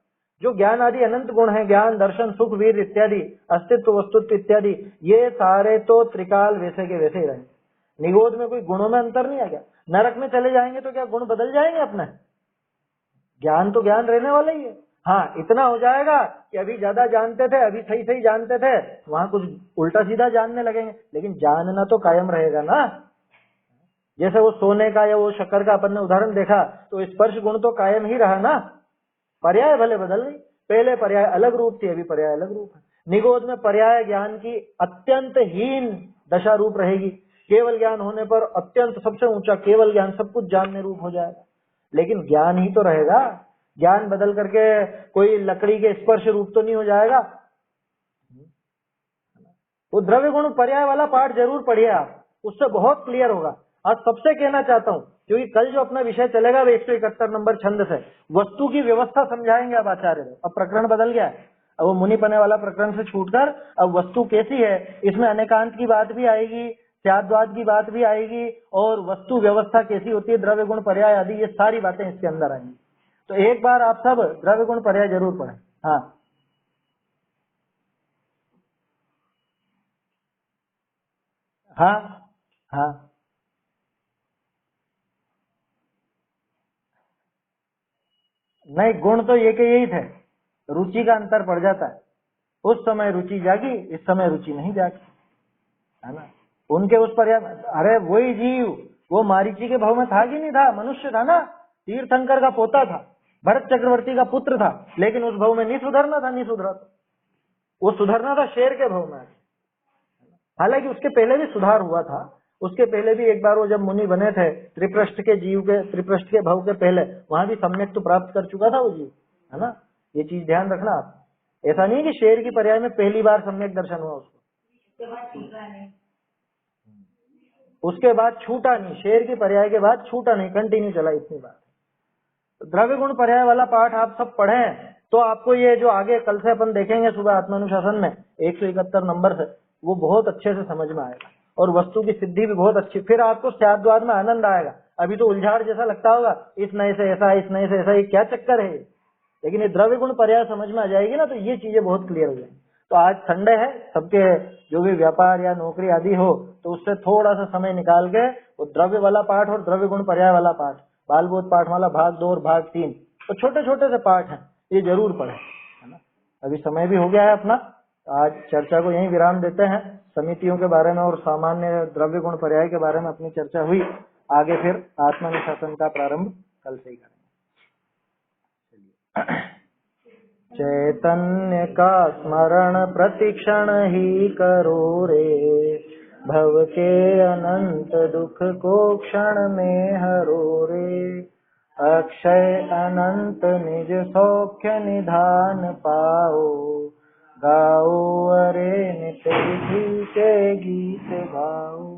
जो ज्ञान आदि अनंत गुण है, ज्ञान, दर्शन, सुख, वीर इत्यादि, अस्तित्व, वस्तुत्व इत्यादि, ये सारे तो त्रिकाल वैसे के वैसे ही रहे। निगोद में कोई गुणों में अंतर नहीं आ गया। नरक में चले जाएंगे तो क्या गुण बदल जाएंगे अपने? ज्ञान तो ज्ञान रहने वाला ही है। हाँ, इतना हो जाएगा कि अभी ज्यादा जानते थे, अभी सही सही जानते थे, वहां कुछ उल्टा सीधा जानने लगेंगे, लेकिन जानना तो कायम रहेगा ना। जैसे वो सोने का या वो शक्कर का अपन ने उदाहरण देखा, तो स्पर्श गुण तो कायम ही रहा ना, पर्याय भले बदल गई। पहले पर्याय अलग रूप थी, अभी पर्याय अलग रूप है। निगोद में पर्याय ज्ञान की अत्यंत हीन दशा रूप रहेगी। केवल ज्ञान होने पर अत्यंत सबसे ऊंचा केवल ज्ञान सब कुछ जानने रूप हो जाएगा, लेकिन ज्ञान ही तो रहेगा। ज्ञान बदल करके कोई लकड़ी के स्पर्श रूप तो नहीं हो जाएगा। वो द्रव्य गुण पर्याय वाला पाठ जरूर पढ़िए आप, उससे बहुत क्लियर होगा। आज सबसे कहना चाहता हूँ, क्योंकि कल जो अपना विषय चलेगा वो 171 नंबर छंद से वस्तु की व्यवस्था समझाएंगे अब आचार्य। अब प्रकरण बदल गया है, अब वो मुनि पने वाला प्रकरण से छूटकर अब वस्तु कैसी है, इसमें अनेकांत की बात भी आएगी, त्याद्वाद की बात भी आएगी, और वस्तु व्यवस्था कैसी होती है, द्रव्य गुण पर्याय आदि, ये सारी बातें इसके अंदर आएंगी। तो एक बार आप सब द्रव्य गुण पर्याय जरूर पढ़ें। हाँ हाँ हाँ, नहीं गुण तो ये के यही थे, रुचि का अंतर पड़ जाता है। उस समय रुचि जागी, इस समय रुचि नहीं जागी, है ना। उनके उस पर्याय, अरे वही जीव वो मारीची के भाव में था कि नहीं था, मनुष्य था ना, तीर्थंकर का पोता था, भरत चक्रवर्ती का पुत्र था, लेकिन उस भाव में नहीं सुधरना था, नहीं सुधरा था। वो सुधरना था शेर के भाव में। हालांकि उसके पहले भी सुधार हुआ था, उसके पहले भी एक बार वो जब मुनि बने थे, त्रिपृष्ठ के जीव के, त्रिपृष्ठ के भाव के पहले, वहां भी सम्यक तो प्राप्त कर चुका था वो जीव, है ना। ये चीज ध्यान रखना आप। ऐसा नहीं कि शेर की पर्याय में पहली बार सम्यक दर्शन हुआ उसको, उसके बाद छूटा नहीं, शेर की पर्याय के बाद छूटा नहीं, कंटिन्यू चला, इतनी बात। द्रव्य गुण पर्याय वाला पाठ आप सब पढ़ें तो आपको ये जो आगे कल से अपन देखेंगे सुबह आत्मानुशासन में 171 नंबर से, वो बहुत अच्छे से समझ में आएगा, और वस्तु की सिद्धि भी बहुत अच्छी। फिर आपको स्याद्वाद में आनंद आएगा। अभी तो उलझाड़ जैसा लगता होगा, इस नए से ऐसा, इस नए से ऐसा, ये क्या चक्कर है, लेकिन ये द्रव्य गुण पर्याय समझ में आ जाएगी ना, तो ये चीजें बहुत क्लियर हो जाएंगी। तो आज संडे है, सबके जो भी व्यापार या नौकरी आदि हो, तो उससे थोड़ा सा समय निकाल के वो द्रव्य वाला पाठ और द्रव्य गुण पर्याय वाला पाठ, बालबोध पाठमाला भाग 2 और भाग 3, तो छोटे छोटे से पाठ हैं, ये जरूर पढ़े, है ना। अभी समय भी हो गया है अपना, आज चर्चा को यहीं विराम देते हैं। समितियों के बारे में और सामान्य द्रव्य गुण पर्याय के बारे में अपनी चर्चा हुई, आगे फिर आत्मानुशासन का प्रारंभ कल से ही करेंगे। चैतन्य का स्मरण प्रतिक्षण ही करो रे, भव के अनंत दुख को क्षण में हरो रे, अक्षय अनंत निज सौख्य निधान पाओ, गाओ अरे नित्य विधि के गीत गाओ।